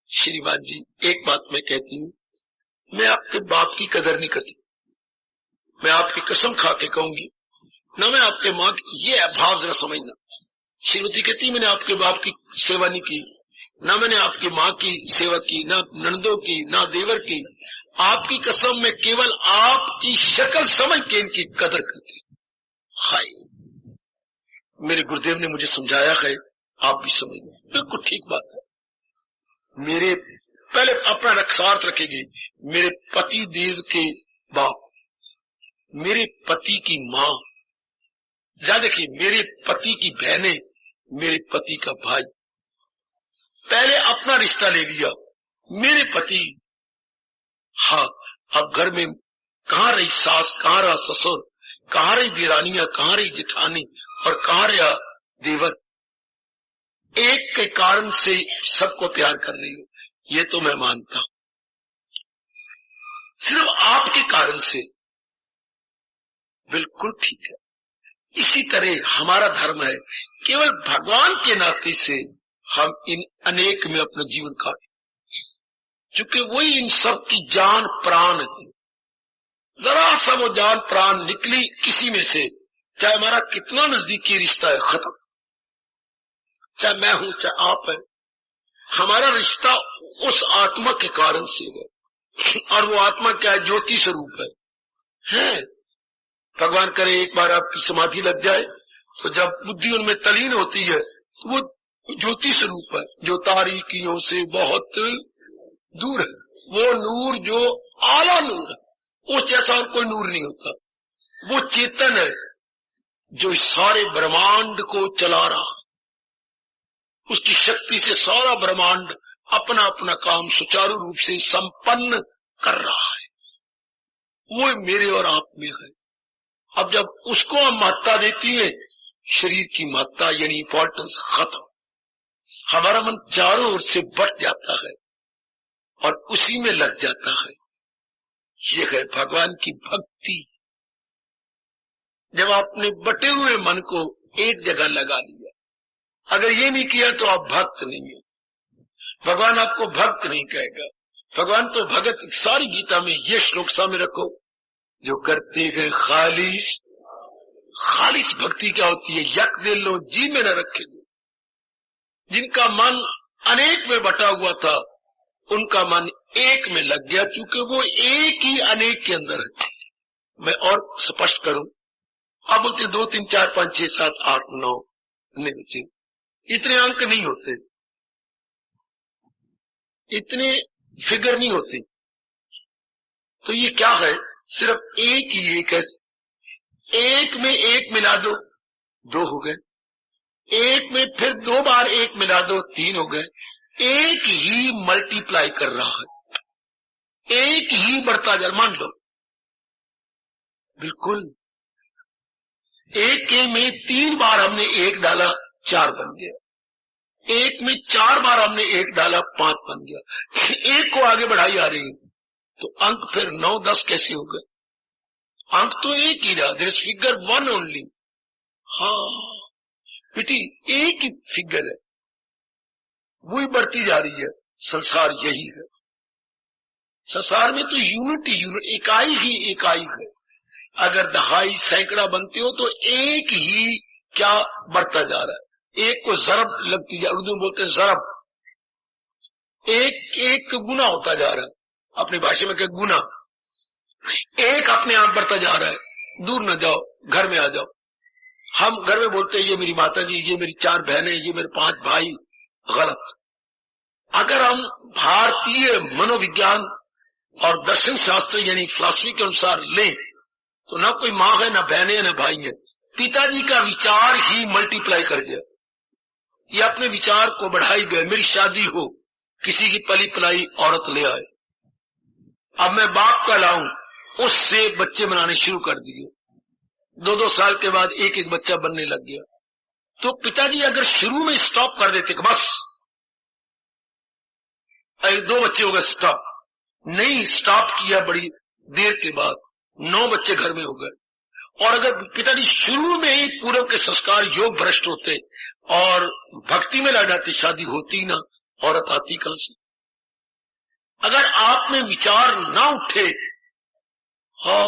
श्रीमान जी, एक बात मैं कहती हूँ, मैं आपके बाप की कदर नहीं करती। मैं आपकी कसम खा के कहूंगी, ना मैं आपके माँ की, ये भाव जरा समझना। श्रीमती कहती मैंने आपके बाप की सेवा नहीं की, ना मैंने आपकी माँ की सेवा की, ना नंदों की, ना देवर की। आपकी कसम में केवल आपकी शक्ल समझ के इनकी कदर करती। हाय, मेरे गुरुदेव ने मुझे समझाया है, आप भी समझ लो, बिल्कुल ठीक बात है। मेरे पहले अपना रक्षार्थ रखेंगे, मेरे पति देव के बाप, मेरे पति की माँ, ज्यादा देखिए, मेरे पति की बहनें, मेरे पति का भाई। पहले अपना रिश्ता ले लिया, मेरे पति, हाँ, अब घर में कहाँ रही सास, कहाँ रहा ससुर, कहाँ रही दिरानियां, कहाँ रही जेठानी और कहाँ रहा देवर। एक के कारण से सबको प्यार कर रही हो, ये तो मैं मानता हूं। सिर्फ आपके कारण से, बिल्कुल ठीक है। इसी तरह हमारा धर्म है, केवल भगवान के नाते से हम इन अनेक में अपना जीवन काटें, क्योंकि वही इन सब की जान प्राण है। जरा सा वो जान प्राण निकली किसी में से, चाहे हमारा कितना नजदीकी रिश्ता है, खत्म। चाहे मैं हूं, चाहे आप है, हमारा रिश्ता उस आत्मा के कारण से है। और वो आत्मा क्या है? ज्योति स्वरूप है। भगवान करे एक बार आपकी समाधि लग जाए तो जब बुद्धि उनमें तलीन होती है तो वो ज्योति स्वरूप है, जो तारीकियों से बहुत दूर है। वो नूर जो आला नूर है, उस जैसा और कोई नूर नहीं होता। वो चेतन है जो सारे ब्रह्मांड को चला रहा है। उसकी शक्ति से सारा ब्रह्मांड अपना अपना काम सुचारू रूप से संपन्न कर रहा है। वो मेरे और आप में है। अब जब उसको हम महत्ता देती है, शरीर की महत्ता यानी इंपॉर्टेंस खत्म। हमारा मन चारों ओर से बट जाता है और उसी में लग जाता है। ये है भगवान की भक्ति। जब आपने बटे हुए मन को एक जगह लगा लिया, अगर ये नहीं किया तो आप भक्त नहीं है। भगवान आपको भक्त नहीं कहेगा। भगवान तो भगत, सारी गीता में ये श्लोक सामने रखो, जो करते हैं खालिस। खालिस भक्ति क्या होती है? यक दे लो, जी में न रखे दो। जिनका मन अनेक में बटा हुआ था, उनका मन एक में लग गया, चूंकि वो एक ही अनेक के अंदर है। मैं और स्पष्ट करूं, अब बोलते 2 3 4 5 6 7 8 9 नहीं बच्चे, इतने अंक नहीं होते, इतने फिगर नहीं होते। तो ये क्या है? सिर्फ एक ही एक है। एक में एक मिला दो, 2 हो गए। एक में फिर 2 बार एक मिला दो, 3 हो गए। एक ही मल्टीप्लाई कर रहा है, एक ही बढ़ता जा। मान लो बिल्कुल एक में 3 बार हमने एक डाला, 4 बन गया। एक में 4 बार हमने एक डाला, 5 बन गया। एक को आगे बढ़ाई आ रही है, तो अंक फिर 9 10 कैसे हो गए? अंक तो एक ही रहा। There is figure 1 only. हाँ बेटी, एक ही फिगर है, वही बढ़ती जा रही है। संसार यही है। संसार में तो यूनिट, इकाई ही इकाई है। अगर दहाई सैकड़ा बनते हो तो एक ही क्या बढ़ता जा रहा है। एक को जरब लगती जा, उर्दू में बोलते हैं जरब। एक एक गुना होता जा रहा है, अपनी भाषा में क्या गुना। एक अपने आप बढ़ता जा रहा है। दूर न जाओ, घर में आ जाओ। हम घर में बोलते हैं ये मेरी माता जी, ये मेरी 4 बहनें, ये मेरे 5 भाई। गलत। अगर हम भारतीय मनोविज्ञान और दर्शन शास्त्र यानी फिलॉसफी के अनुसार लें तो ना कोई माँ है, ना बहनें हैं, ना भाई है। पिताजी का विचार ही मल्टीप्लाई कर गया। ये अपने विचार को बढ़ाई गए। मेरी शादी हो, किसी की पली पलाई औरत ले आए, अब मैं बाप का लाऊं, उससे बच्चे बनाने शुरू कर दिए। 2-2 साल के बाद एक एक बच्चा बनने लग गया। तो पिताजी अगर शुरू में स्टॉप कर देते कि बस 2 बच्चे हो गए, स्टॉप, नहीं स्टॉप किया, बड़ी देर के बाद 9 बच्चे घर में हो गए। और अगर पिताजी शुरू में ही पूर्व के संस्कार योग भ्रष्ट होते और भक्ति में लग जाते, शादी होती ना, औरत आती कहां से? अगर आप में विचार ना उठे, हाँ,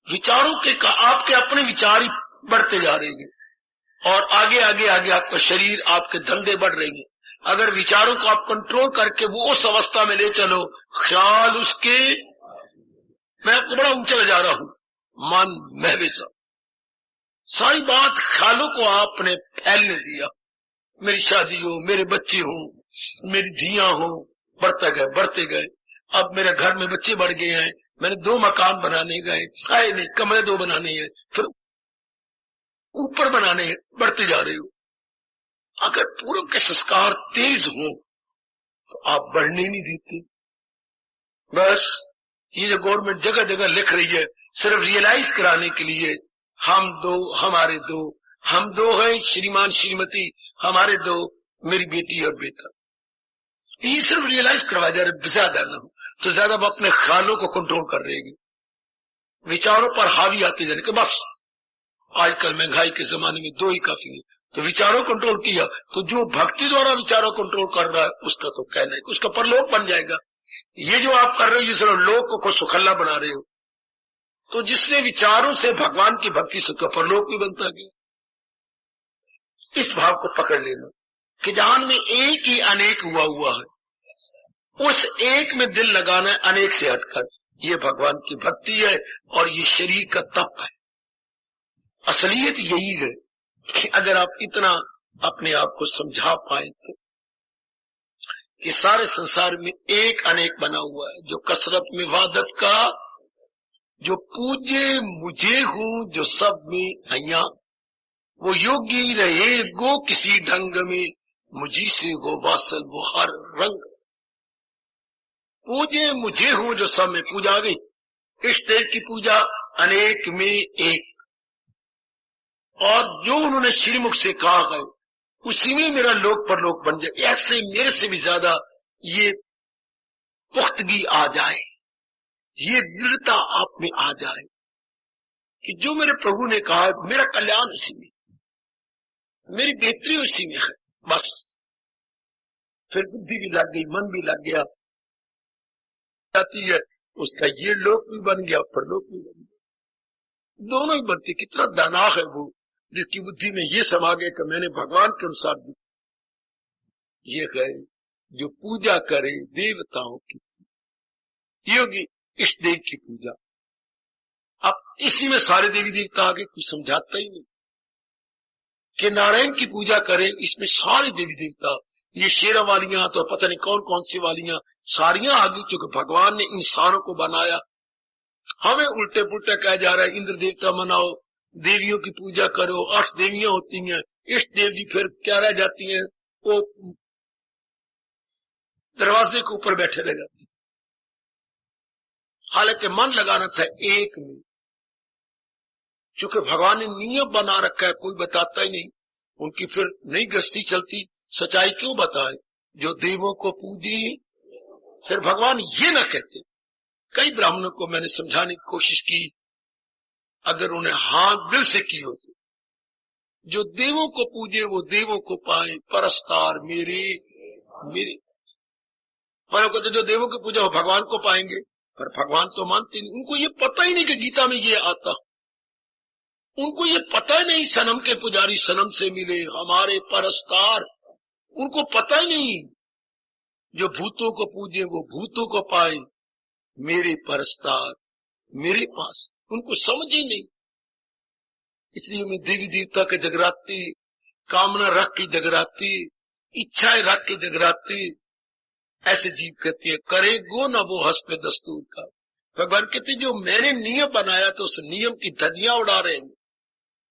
विचारों के आपके अपने विचार ही बढ़ते जा रहे हैं और आगे आगे आगे आपका शरीर, आपके धंधे बढ़ रहे हैं। अगर विचारों को आप कंट्रोल करके वो उस अवस्था में ले चलो, ख्याल उसके, मैं आपको बड़ा ऊंचा ले जा रहा हूं, मन मैं वैसा, सारी बात ख्यालों को आपने फैलने दिया। मेरी शादी हो, मेरे बच्चे हो, मेरी धियां हो, बढ़ते गए बढ़ते गए। अब मेरे घर में बच्चे बढ़ गए हैं, मैंने 2 मकान बनाने गए, आए नहीं, कमरे 2 बनाने हैं, फिर ऊपर बनाने हैं, बढ़ते जा रहे हो। अगर पूर्व के संस्कार तेज हो तो आप बढ़ने नहीं देते। बस ये जो गवर्नमेंट जगह जगह लिख रही है सिर्फ रियलाइज कराने के लिए, हम दो हमारे दो, हम दो हैं श्रीमान श्रीमती, हमारे दो मेरी बेटी और बेटा, ये सिर्फ रियलाइज करवा जा रहे, ज्यादा ना हो तो ज्यादा वो अपने ख्यालों को कंट्रोल कर रहेगी, विचारों पर हावी आते जाने के। बस आजकल महंगाई के जमाने में दो ही काफी है, तो विचारों कंट्रोल किया तो जो भक्ति द्वारा विचारों कंट्रोल कर रहा है उसका तो कहना है, उसका परलोक बन जाएगा। ये जो आप कर रहे हो, जिस लोक को सुखल्ला बना रहे हो, तो जिसने विचारों से भगवान की भक्ति से परलोक भी बनता गया। इस भाव को पकड़ लेना कि जहान में एक ही अनेक हुआ है, उस एक में दिल लगाना है अनेक से हटकर, ये भगवान की भक्ति है और ये शरीर का तप है। असलियत यही है कि अगर आप इतना अपने आप को समझा पाए तो कि सारे संसार में एक अनेक बना हुआ है, जो कसरत में वादत का, जो पूजे मुझे हूं जो सब में हैया, वो योगी रहे गो किसी ढंग में, मुझी से हो वासल वो हर रंग। पूजे मुझे हूं जो सब में, पूजा आ गई, इष्ट देव की पूजा अनेक में एक, और जो उन्होंने श्रीमुख से कहा है उसी में मेरा लोक परलोक बन जाए। ऐसे मेरे से भी ज्यादा ये पुख्तगी आ जाए, ये दृढ़ता आप में आ जाए कि जो मेरे प्रभु ने कहा है मेरा कल्याण उसी में, मेरी बेहतरी उसी में है। बस फिर बुद्धि भी लग गई, मन भी लग गया, जाती है उसका ये लोक भी बन गया, परलोक भी बन गया, दोनों ही बनते। कितना दाना है वो जिसकी बुद्धि में ये समा गया कि मैंने भगवान के अनुसार दी। ये है जो पूजा करे देवताओं की, ये होगी इष्ट देव की पूजा। अब इसी में सारे देवी देवता आगे कुछ समझाता ही नहीं कि नारायण की पूजा करें, इसमें सारे देवी देवता, ये शेरा वालियां तो पता नहीं कौन कौन सी वालियां सारियां आगे, क्योंकि भगवान ने इंसानों को बनाया। हमें उल्टे पुल्टे कहा जा रहा है इंद्र देवता मनाओ, देवियों की पूजा करो, 8 देवियां होती हैं, इष्ट देव जी फिर क्या रह जाती हैं, वो दरवाजे के ऊपर बैठे रह जाते हैं। हालांकि मन लगाना था एक में, क्योंकि भगवान ने नियम बना रखा है, कोई बताता ही नहीं, उनकी फिर नई गृहस्थी चलती। सच्चाई क्यों बताए, जो देवों को पूजी, फिर भगवान ये ना कहते। कई ब्राह्मणों को मैंने समझाने की कोशिश की, अगर उन्हें हाथ दिल से की हो तो जो देवों को पूजे वो देवों को पाए, परस्तार मेरे मेरे पर कहते जो देवों की पूजा वो भगवान को पाएंगे, पर भगवान तो मानते नहीं। उनको ये पता ही नहीं कि गीता में ये आता, उनको ये पता ही नहीं सनम के पुजारी सनम से मिले हमारे परस्तार, उनको पता ही नहीं जो भूतों को पूजे वो भूतों को पाए, मेरे परस्तार मेरे पास, उनको समझ ही नहीं। इसलिए मैं देवी देवता के जगराती, कामना रख के जगराती, इच्छाएं रख के जगराती, ऐसे जीव कहती है करे गो ना वो हस्ब दस्तूर का। भगवान कहते जो मैंने नियम बनाया तो उस नियम की धज्जियां उड़ा रहे हैं,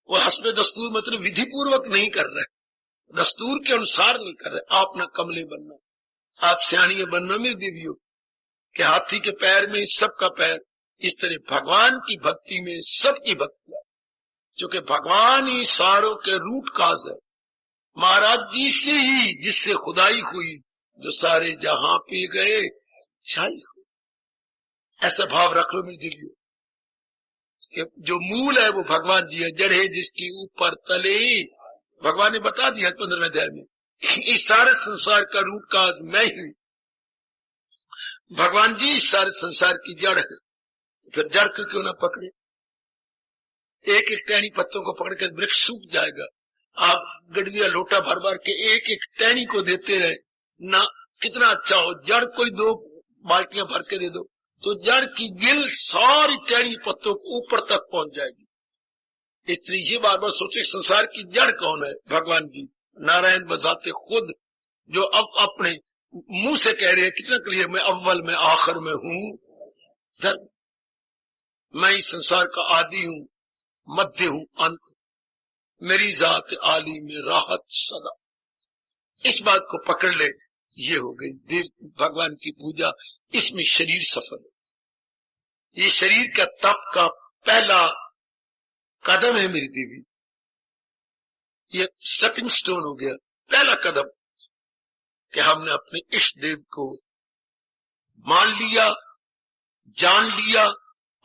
वो हस्ब दस्तूर मतलब विधि पूर्वक नहीं कर रहे, दस्तूर के अनुसार नहीं कर रहे। आप ना कमले बनना, आप सियाणियां बनना मेरी देवियों, कि हाथी के पैर में सबका पैर, इस तरह भगवान की भक्ति में सबकी भक्ति है, क्योंकि भगवान ही सारों के रूट काज है। महाराज जी से ही जिससे खुदाई हुई, जो सारे जहां पे गए छाई हुई। ऐसा भाव रख लो मेरी दिलियों कि जो मूल है वो भगवान जी है, जड़ है जिसकी ऊपर तले, भगवान ने बता दिया 15वें अध्याय में, इस सारे संसार का रूट काज मैं ही, भगवान जी इस सारे संसार की जड़ है। फिर जड़ को क्यों ना पकड़े, एक एक टहनी पत्तों को पकड़ के वृक्ष सूख जाएगा। आप गडविया लोटा भर भर के एक एक टहनी को देते रहे ना, कितना अच्छा हो। जड़ कोई 2 बाल्टियां भर के दे दो तो जड़ की गिल सारी टहनी पत्तों को ऊपर तक पहुंच जाएगी। इसलिए ये बार बार सोचे संसार की जड़ कौन है, भगवान जी नारायण बजाते खुद, जो अब अपने मुंह से कह रहे हैं, कितना क्लियर, मैं अव्वल में आखिर में हूं, मैं इस संसार का आदि हूं, मध्य हूं, अंत, मेरी जात आली में राहत सदा। इस बात को पकड़ ले ये हो गई देव भगवान की पूजा, इसमें शरीर सफल हो। ये शरीर का तप का पहला कदम है मेरी देवी, ये स्टेपिंग स्टोन हो गया, पहला कदम कि हमने अपने इष्ट देव को मान लिया, जान लिया।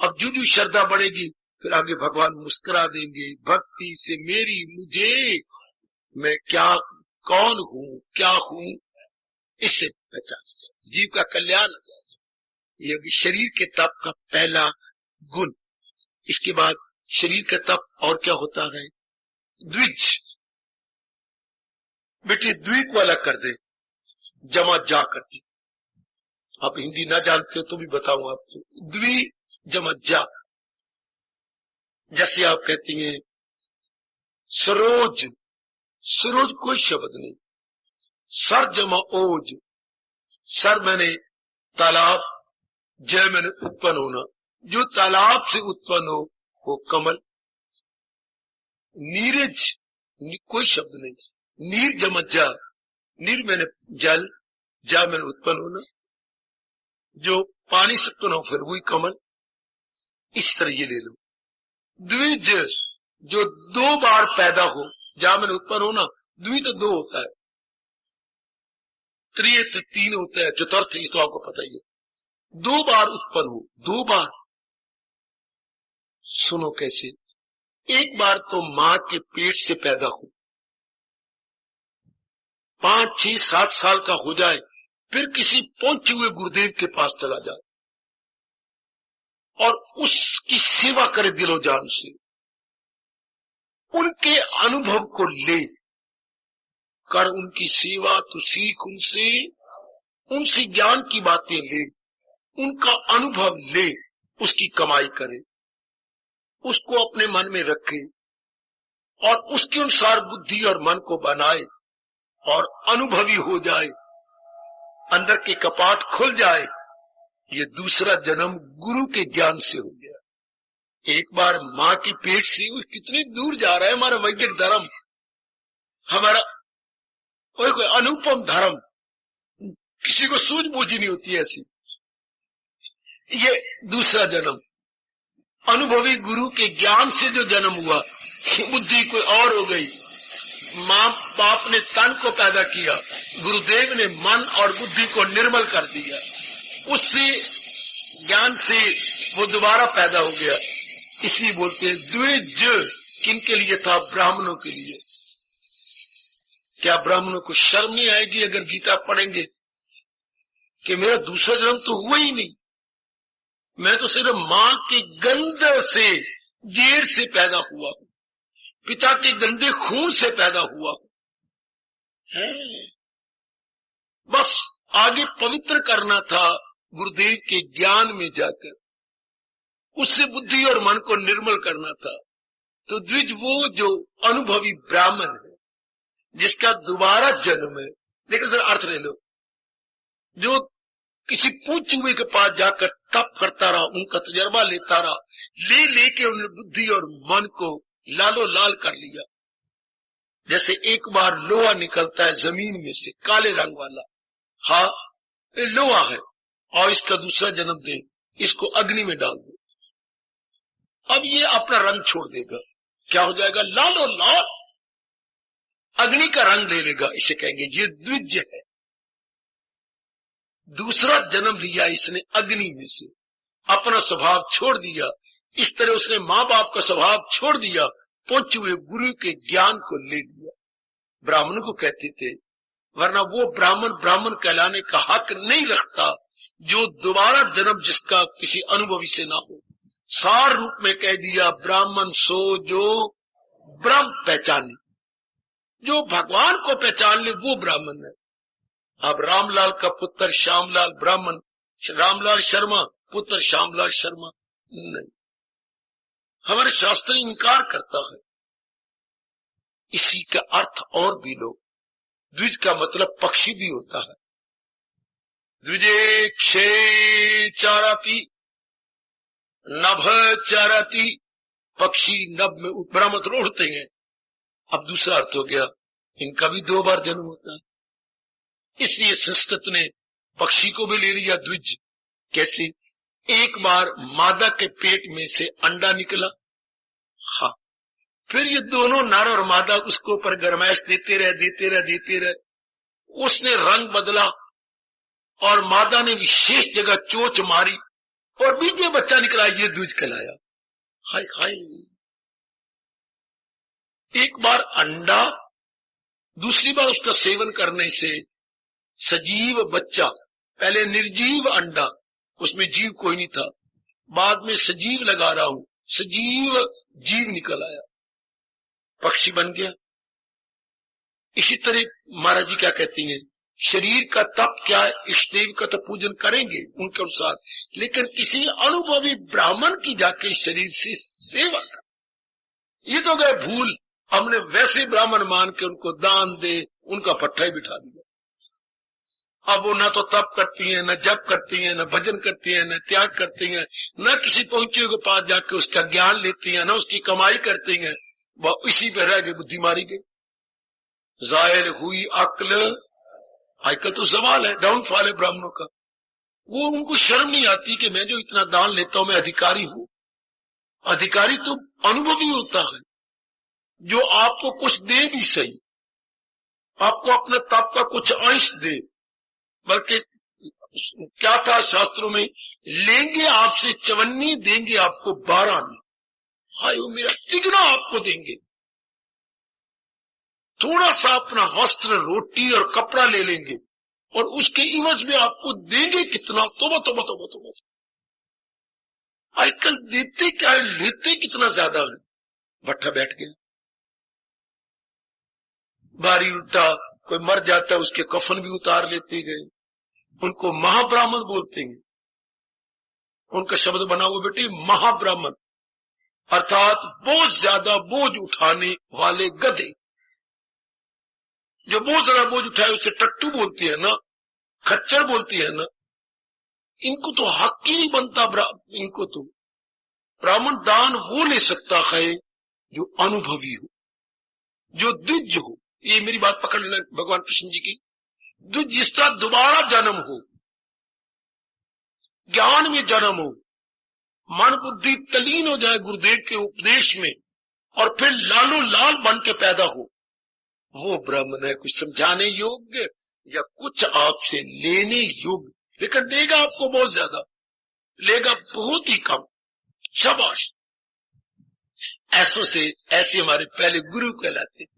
अब जो जो श्रद्धा बढ़ेगी फिर आगे भगवान मुस्कुरा देंगे, भक्ति से मेरी मुझे, मैं क्या कौन हूं, क्या हूं, इससे पहचान, जीव का कल्याण। ये अभी शरीर के तप का पहला गुण। इसके बाद शरीर का तप और क्या होता है, द्विज। बेटे द्वि को अलग कर दे, जमा जा कर दे। आप हिंदी ना जानते हो तो भी बताऊं आपको, द्वि जमा जा। जैसे आप कहती हैं सरोज, सरोज कोई शब्द नहीं, सर जमा ओज, सर मैंने तालाब, जय मैंने उत्पन्न होना, जो तालाब से उत्पन्न हो वो कमल। नीरज कोई शब्द नहीं, नीर जमा जा, नीर मैंने जल, जा मैंने उत्पन्न होना, जो पानी से उत्पन्न हो फिर वही कमल। इस तरह ये ले लो। द्विज जो दो बार पैदा हो, जा मैंने उत्पन्न होना, द्वि तो दो होता है, त्रिय तो तीन होता है, चतुर्थ ये तो आपको पता ही है। दो बार उत्पन्न हो, दो बार। सुनो कैसे, एक बार तो मां के पेट से पैदा हो, 5, 6, 7 साल का हो जाए, फिर किसी पहुंचे हुए गुरुदेव के पास चला जाए और उसकी सेवा करे दिलो जान से, उनके अनुभव को ले कर उनकी सेवा तो सीख, उनसे ज्ञान की बातें ले, उनका अनुभव ले, उसकी कमाई करे, उसको अपने मन में रखे और उसके अनुसार बुद्धि और मन को बनाए और अनुभवी हो जाए, अंदर के कपाट खुल जाए। ये दूसरा जन्म गुरु के ज्ञान से हो गया। एक बार मां की पेट से, वो कितनी दूर जा रहा है हमारा वैदिक धर्म, हमारा कोई अनुपम धर्म, किसी को सूझबूझ ही नहीं होती ऐसी। ये दूसरा जन्म अनुभवी गुरु के ज्ञान से जो जन्म हुआ, बुद्धि कोई और हो गई। मां बाप ने तन को पैदा किया, गुरुदेव ने मन और बुद्धि को निर्मल कर दिया, उससे ज्ञान से वो दोबारा पैदा हो गया। इसलिए बोलते हैं द्विज। किनके लिए था, ब्राह्मणों के लिए। क्या ब्राह्मणों को शर्म नहीं आएगी अगर गीता पढ़ेंगे कि मेरा दूसरा जन्म तो हुआ ही नहीं, मैं तो सिर्फ मां के गंध से, जेर से पैदा हुआ हूं, पिता के गंदे खून से पैदा हुआ है। बस आगे पवित्र करना था गुरुदेव के ज्ञान में जाकर, उससे बुद्धि और मन को निर्मल करना था। तो द्विज वो जो अनुभवी ब्राह्मण है, जिसका दोबारा जन्म है। लेकिन सर अर्थ ले लो, जो किसी पूछ हुए के पास जाकर तप करता रहा, उनका तजर्बा लेता रहा, लेके उन्होंने बुद्धि और मन को लालो लाल कर लिया। जैसे एक बार लोहा निकलता है जमीन में से, काले रंग वाला, हाँ ये लोहा है और इसका दूसरा जन्म दे, इसको अग्नि में डाल दो, अब ये अपना रंग छोड़ देगा, क्या हो जाएगा, लालो लाल, अग्नि का रंग ले लेगा। इसे कहेंगे ये द्विज है। दूसरा जन्म लिया इसने अग्नि में से, अपना स्वभाव छोड़ दिया। इस तरह उसने माँ बाप का स्वभाव छोड़ दिया, पहुंचे हुए गुरु के ज्ञान को ले लिया। ब्राह्मण को कहते थे, वरना वो ब्राह्मण कहलाने का हक नहीं रखता जो दोबारा जन्म जिसका किसी अनुभवी से ना हो। सार रूप में कह दिया, ब्राह्मण सो जो ब्रह्म पहचाने, जो भगवान को पहचान ले वो ब्राह्मण है। अब रामलाल का पुत्र श्यामलाल ब्राह्मण, रामलाल शर्मा पुत्र श्यामलाल शर्मा नहीं, हमारे शास्त्र इनकार करता है। इसी का अर्थ और भी लो, द्विज का मतलब पक्षी भी होता है। द्विजे क्षे चाराती नभ चाराती, पक्षी नभ में ब्रह्म तो उड़ते हैं। अब दूसरा अर्थ हो गया, इनका भी 2 बार जन्म होता है। इसलिए संस्कृत ने पक्षी को भी ले लिया द्विज। कैसे? एक बार मादा के पेट में से अंडा निकला, हाँ, फिर ये दोनों नर और मादा उसको ऊपर गरमाइश देते रहे। उसने रंग बदला और मादा ने विशेष जगह चोंच मारी और बीच में बच्चा निकला, ये द्विज कहलाया। हाय हाय, एक बार अंडा, दूसरी बार उसका सेवन करने से सजीव बच्चा, पहले निर्जीव अंडा, उसमें जीव कोई नहीं था, बाद में सजीव लगा रहा हूं, सजीव जीव निकल आया, पक्षी बन गया। इसी तरह महाराज जी क्या कहती हैं, शरीर का तप क्या है, इष्ट देव का तो पूजन करेंगे उनके अनुसार, लेकिन किसी अनुभवी ब्राह्मण की जाके शरीर से सेवा कर, ये तो गए भूल। हमने वैसे ब्राह्मण मान के उनको दान दे, उनका पट्टा ही बिठा दिया। अब वो न तो तप करती हैं, न जप करती हैं, न भजन करती हैं, न त्याग करती हैं, न किसी पहुंचे के पास जाके उसका ज्ञान लेती हैं, न उसकी कमाई करती हैं, वह इसी पे रह गई, बुद्धि मारी गई, जाहिर हुई अक्ल। आजकल तो सवाल है, डाउनफॉल है ब्राह्मणों का। वो उनको शर्म नहीं आती कि मैं जो इतना दान लेता हूं मैं अधिकारी हूं। अधिकारी तो अनुभवी होता है, जो आपको कुछ दे भी सही, आपको अपने तप का कुछ अंश दे, बल्कि क्या था शास्त्रों में, लेंगे आपसे चवन्नी, देंगे आपको 12 में। हाय, वो मेरा तिगना आपको देंगे। थोड़ा सा अपना वस्त्र, रोटी और कपड़ा ले लेंगे और उसके इवज में आपको देंगे कितना, तोबा। आजकल देते क्या है, लेते कितना ज्यादा है। भट्ठा बैठ गया, बारी उल्टा, कोई मर जाता है उसके कफन भी उतार लेते गए। उनको महाब्राह्मण बोलते हैं, उनका शब्द बना हुआ बेटे महाब्राह्मण, अर्थात बहुत ज्यादा बोझ उठाने वाले गधे। जो बहुत ज्यादा बोझ उठाए उसे टट्टू बोलती है ना, खच्चर बोलती है ना। इनको तो हक ही नहीं बनता, इनको तो ब्राह्मण दान वो ले सकता है जो अनुभवी हो, जो द्विज हो। ये मेरी बात पकड़ लेना भगवान कृष्ण जी की। द्विज जिसका दोबारा जन्म हो, ज्ञान में जन्म हो, मन बुद्धि तलीन हो जाए गुरुदेव के उपदेश में और फिर लालो लाल बन के पैदा हो, वो ब्राह्मण है। कुछ समझाने योग्य या कुछ आपसे लेने योग्य, लेकिन लेगा आपको बहुत ज्यादा, लेगा बहुत ही कम। शाबाश, ऐसों से ऐसे हमारे पहले गुरु कहलाते थे,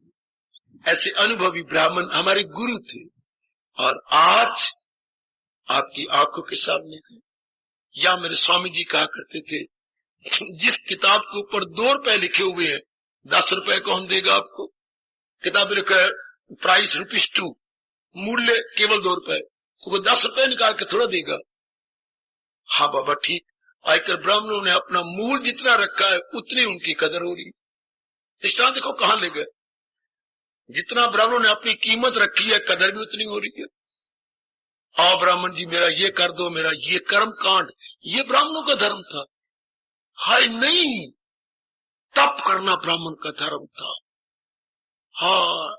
ऐसे अनुभवी ब्राह्मण हमारे गुरु थे। और आज आपकी आंखों के सामने है। या मेरे स्वामी जी कहा करते थे, जिस किताब के ऊपर 2 रुपए लिखे हुए हैं, 10 रुपए कौन देगा आपको? किताब लिखा है प्राइस ₹2, मूल्य केवल 2 रुपए, तो वो 10 रुपए निकाल के थोड़ा देगा। हाँ बाबा ठीक, आजकल ब्राह्मणों ने अपना मूल जितना रखा है उतनी उनकी कदर हो रही है। दृष्टांत देखो कहां ले गए, जितना ब्राह्मणों ने अपनी कीमत रखी है कदर भी उतनी हो रही है। आओ ब्राह्मण जी मेरा ये कर दो, मेरा ये कर्म कांड, ये ब्राह्मणों का धर्म था। हाय नहीं, तप करना ब्राह्मण का धर्म था। हाँ,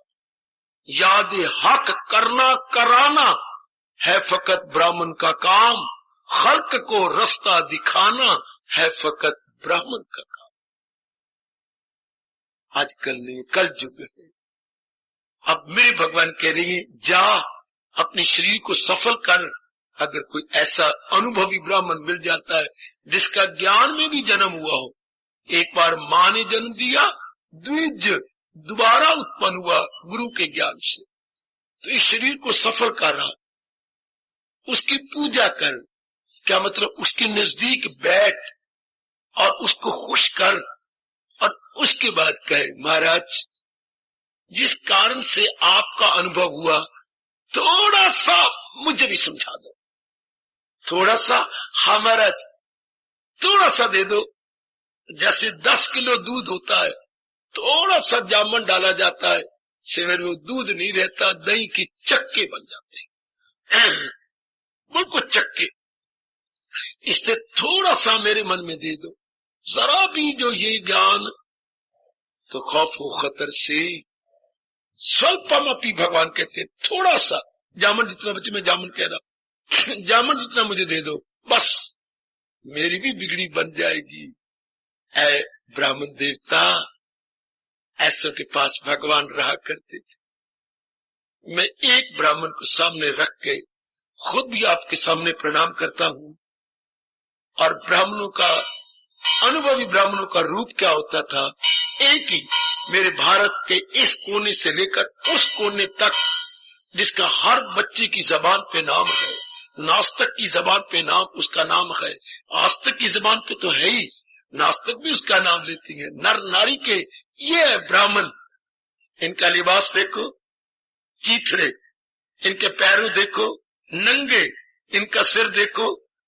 याद हक करना कराना है फकत ब्राह्मण का काम, खल्क को रास्ता दिखाना है फकत ब्राह्मण का काम। आजकल नहीं, कल युग है। अब मेरे भगवान कह रही है, जा अपने शरीर को सफल कर। अगर कोई ऐसा अनुभवी ब्राह्मण मिल जाता है जिसका ज्ञान में भी जन्म हुआ हो, एक बार मां ने जन्म दिया, द्विज दोबारा उत्पन्न हुआ गुरु के ज्ञान से, तो इस शरीर को सफल कर रहा, उसकी पूजा कर। क्या मतलब, उसके नजदीक बैठ और उसको खुश कर और उसके बाद कहे, महाराज जिस कारण से आपका अनुभव हुआ थोड़ा सा मुझे भी समझा दो, थोड़ा सा। हाँ महाराज थोड़ा सा दे दो। जैसे 10 किलो दूध होता है, थोड़ा सा जामन डाला जाता है, सिर वो दूध नहीं रहता, दही की चक्के बन जाते हैं, बिल्कुल चक्के। इससे थोड़ा सा मेरे मन में दे दो, जरा भी जो ये ज्ञान, तो खौफ हो खतर से स्वल्पम अपी, भगवान कहते हैं थोड़ा सा जामन जितना बच्चे मैं जामन कह रहा, जामन जितना मुझे दे दो, बस मेरी भी बिगड़ी बन जाएगी। ऐ ब्राह्मण देवता, ऐसों के पास भगवान रहा करते थे। मैं एक ब्राह्मण को सामने रख के खुद भी आपके सामने प्रणाम करता हूं। और ब्राह्मणों का, अनुभवी ब्राह्मणों का रूप क्या होता था, एक ही मेरे भारत के इस कोने से लेकर उस कोने तक, जिसका हर बच्चे की जबान पे नाम है, नास्तिक की जबान पे नाम उसका नाम है, आस्तिक की जबान पे तो है ही, नास्तिक भी उसका नाम लेती है, नर नारी के ये है ब्राह्मण। इनका लिबास देखो चीथड़े, इनके पैरों देखो नंगे, इनका सिर देखो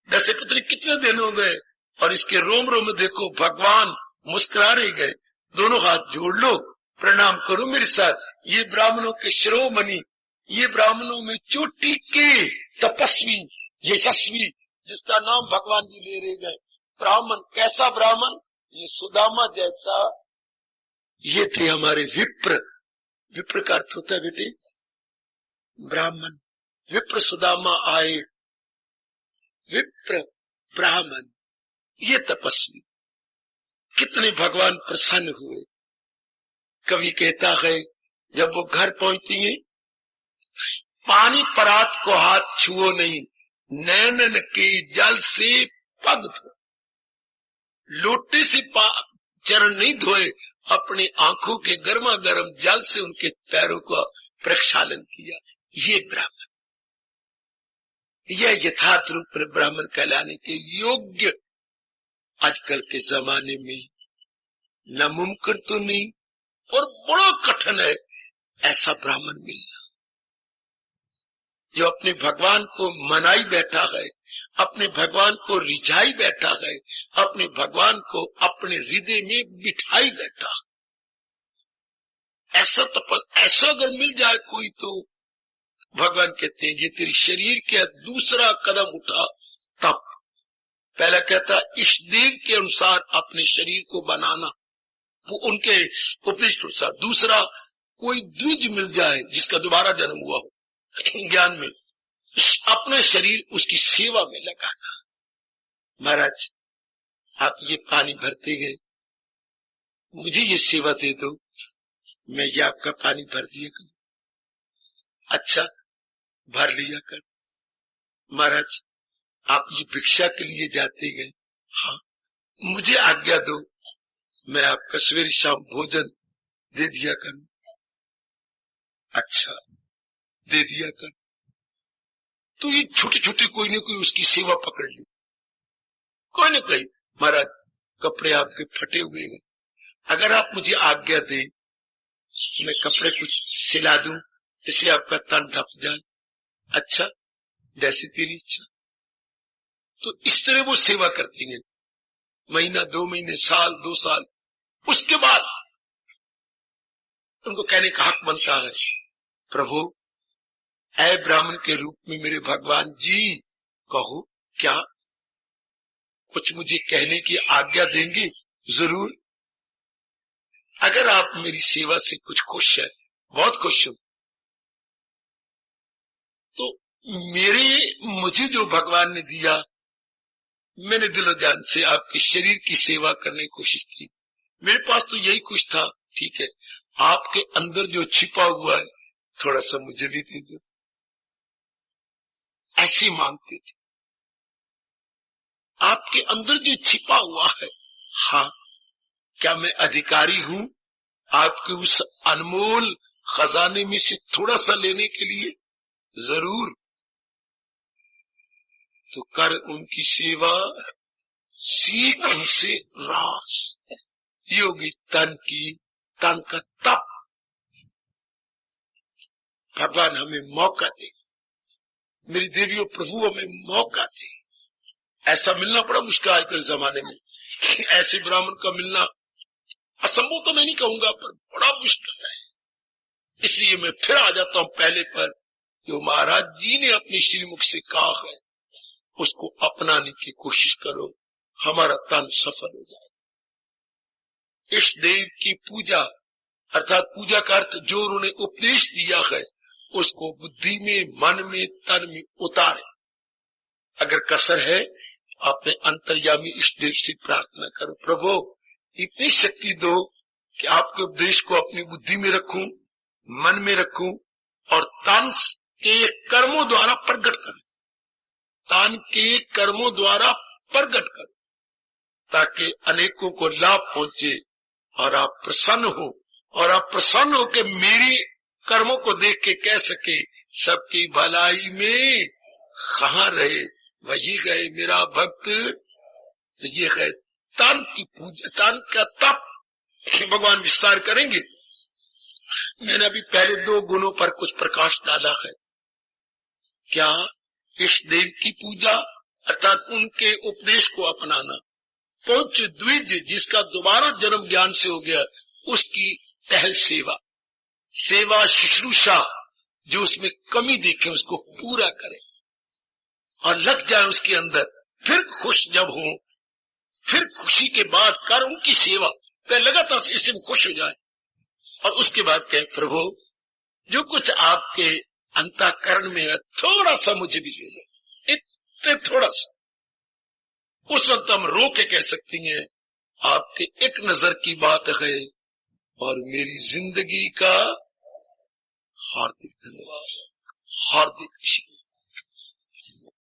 जैसे पता नहीं कितने दिन हो गए, और इसके रोम रोम देखो भगवान मुस्कुरा रहे गए। दोनों हाथ जोड़ लो, प्रणाम करो मेरे साथ। ये ब्राह्मणों के शिरोमणि, ये ब्राह्मणों में चोटी के तपस्वी, यशस्वी, जिसका नाम भगवान जी ले रहे गए। ब्राह्मण कैसा ब्राह्मण, ये सुदामा जैसा। ये थे हमारे विप्र। विप्र का अर्थ होता है बेटे ब्राह्मण। विप्र सुदामा आए, विप्र ब्राह्मण, ये तपस्वी। कितने भगवान प्रसन्न हुए। कवि कहता है जब वो घर पहुंचती है, पानी परात को हाथ छुओ नहीं, नैनन के जल से पग धो। लोटे से चरण नहीं धोए, अपनी आंखों के गर्मा गर्म जल से उनके पैरों का प्रक्षालन किया। ये ब्राह्मण, यह यथार्थ रूप में ब्राह्मण कहलाने के योग्य आजकल के जमाने में नामुमकिन तो नहीं और बड़ा कठिन है ऐसा ब्राह्मण मिलना, जो अपने भगवान को मनाई बैठा है, अपने भगवान को रिझाई बैठा है, अपने भगवान को अपने हृदय में बिठाई बैठा। ऐसा अगर मिल जाए कोई, तो भगवान कहते हैं ये तेरे शरीर के दूसरा कदम उठा। तब पहला कहता इष्ट देव के अनुसार अपने शरीर को बनाना, वो उनके उपदेश के अनुसार। दूसरा कोई द्विज मिल जाए जिसका दोबारा जन्म हुआ हो ज्ञान में, अपने शरीर उसकी सेवा में लगाना। महाराज आप ये पानी भरते गए, मुझे ये सेवा दे दो, मैं ये आपका पानी भर दिया करूं। अच्छा भर लिया कर। महाराज आप ये भिक्षा के लिए जाते गए, हाँ मुझे आज्ञा दो, मैं आपका सवेरे शाम भोजन दे दिया करूं। अच्छा दे दिया कर। तो ये छोटे छोटे कोई न कोई उसकी सेवा पकड़ ली। कोई न कोई, महाराज कपड़े आपके फटे हुए हैं, अगर आप मुझे आज्ञा दे मैं कपड़े कुछ सिला दूं इससे आपका तन ढप जाए। अच्छा जैसी तेरी इच्छा। तो इस तरह वो सेवा करती हैं, महीना 2 महीने, साल 2 साल। उसके बाद उनको कहने का हक बनता है, प्रभु ऐ ब्राह्मण के रूप में मेरे भगवान जी, कहो क्या कुछ मुझे कहने की आज्ञा देंगे? जरूर। अगर आप मेरी सेवा से कुछ खुश है, बहुत खुश हूं, तो मुझे जो भगवान ने दिया, मैंने दिलो जान से आपके शरीर की सेवा करने की कोशिश की। मेरे पास तो यही कुछ था। ठीक है, आपके अंदर जो छिपा हुआ है थोड़ा सा मुझे भी दे दो। ऐसे मांगते थे। आपके अंदर जो छिपा हुआ है, हाँ क्या मैं अधिकारी हूं आपके उस अनमोल खजाने में से थोड़ा सा लेने के लिए? जरूर। तो कर उनकी सेवा, सीख उनसे रास। योगी तन का तप। भगवान हमें मौका दे, मेरी देवियों प्रभु हमें मौका दे। ऐसा मिलना बड़ा मुश्किल है आजकल जमाने में। ऐसे ब्राह्मण का मिलना असंभव तो मैं नहीं कहूंगा, पर बड़ा मुश्किल है। इसलिए मैं फिर आ जाता हूं पहले पर, जो महाराज जी ने अपने श्रीमुख से कहा है उसको अपनाने की कोशिश करो, हमारा तन सफल हो जाए। इष्ट देव की पूजा, अर्थात पूजा का अर्थ जो उन्होंने उपदेश दिया है उसको बुद्धि में, मन में, तन में उतारे। अगर कसर है अपने अंतर्यामी इष्ट देव से प्रार्थना करो, प्रभु इतनी शक्ति दो कि आपके उपदेश को अपनी बुद्धि में रखूं, मन में रखूं और तन के कर्मों द्वारा प्रकट करूं, तन के कर्मों द्वारा प्रकट करूं, ताकि अनेकों को लाभ पहुंचे और आप प्रसन्न हो, और आप प्रसन्न हो के मेरी कर्मों को देख के कह सके सबकी भलाई में कहां रहे वही गए मेरा भक्त। तो ये है तन की पूजा, तन का तप भगवान विस्तार करेंगे। मैंने अभी पहले 2 गुणों पर कुछ प्रकाश डाला है। क्या? इष्ट देव की पूजा अर्थात उनके उपदेश को अपनाना, पंच द्विज जिसका दोबारा जन्म ज्ञान से हो गया उसकी टहल सेवा, सेवा शुश्रूषा जो उसमें कमी देखे उसको पूरा करे और लग जाए उसके अंदर, फिर खुश जब हो, फिर खुशी के बाद कर उनकी सेवा, पहले लगातार इससे खुश हो जाए और उसके बाद कहे प्रभु जो कुछ आपके अंतःकरण में है थोड़ा सा मुझे भी ले लो, इतने थोड़ा सा। उस वक्त हम रो के कह सकती हैं आपके एक नजर की बात है और मेरी जिंदगी का हार्दिक धन्यवाद, हार्दिक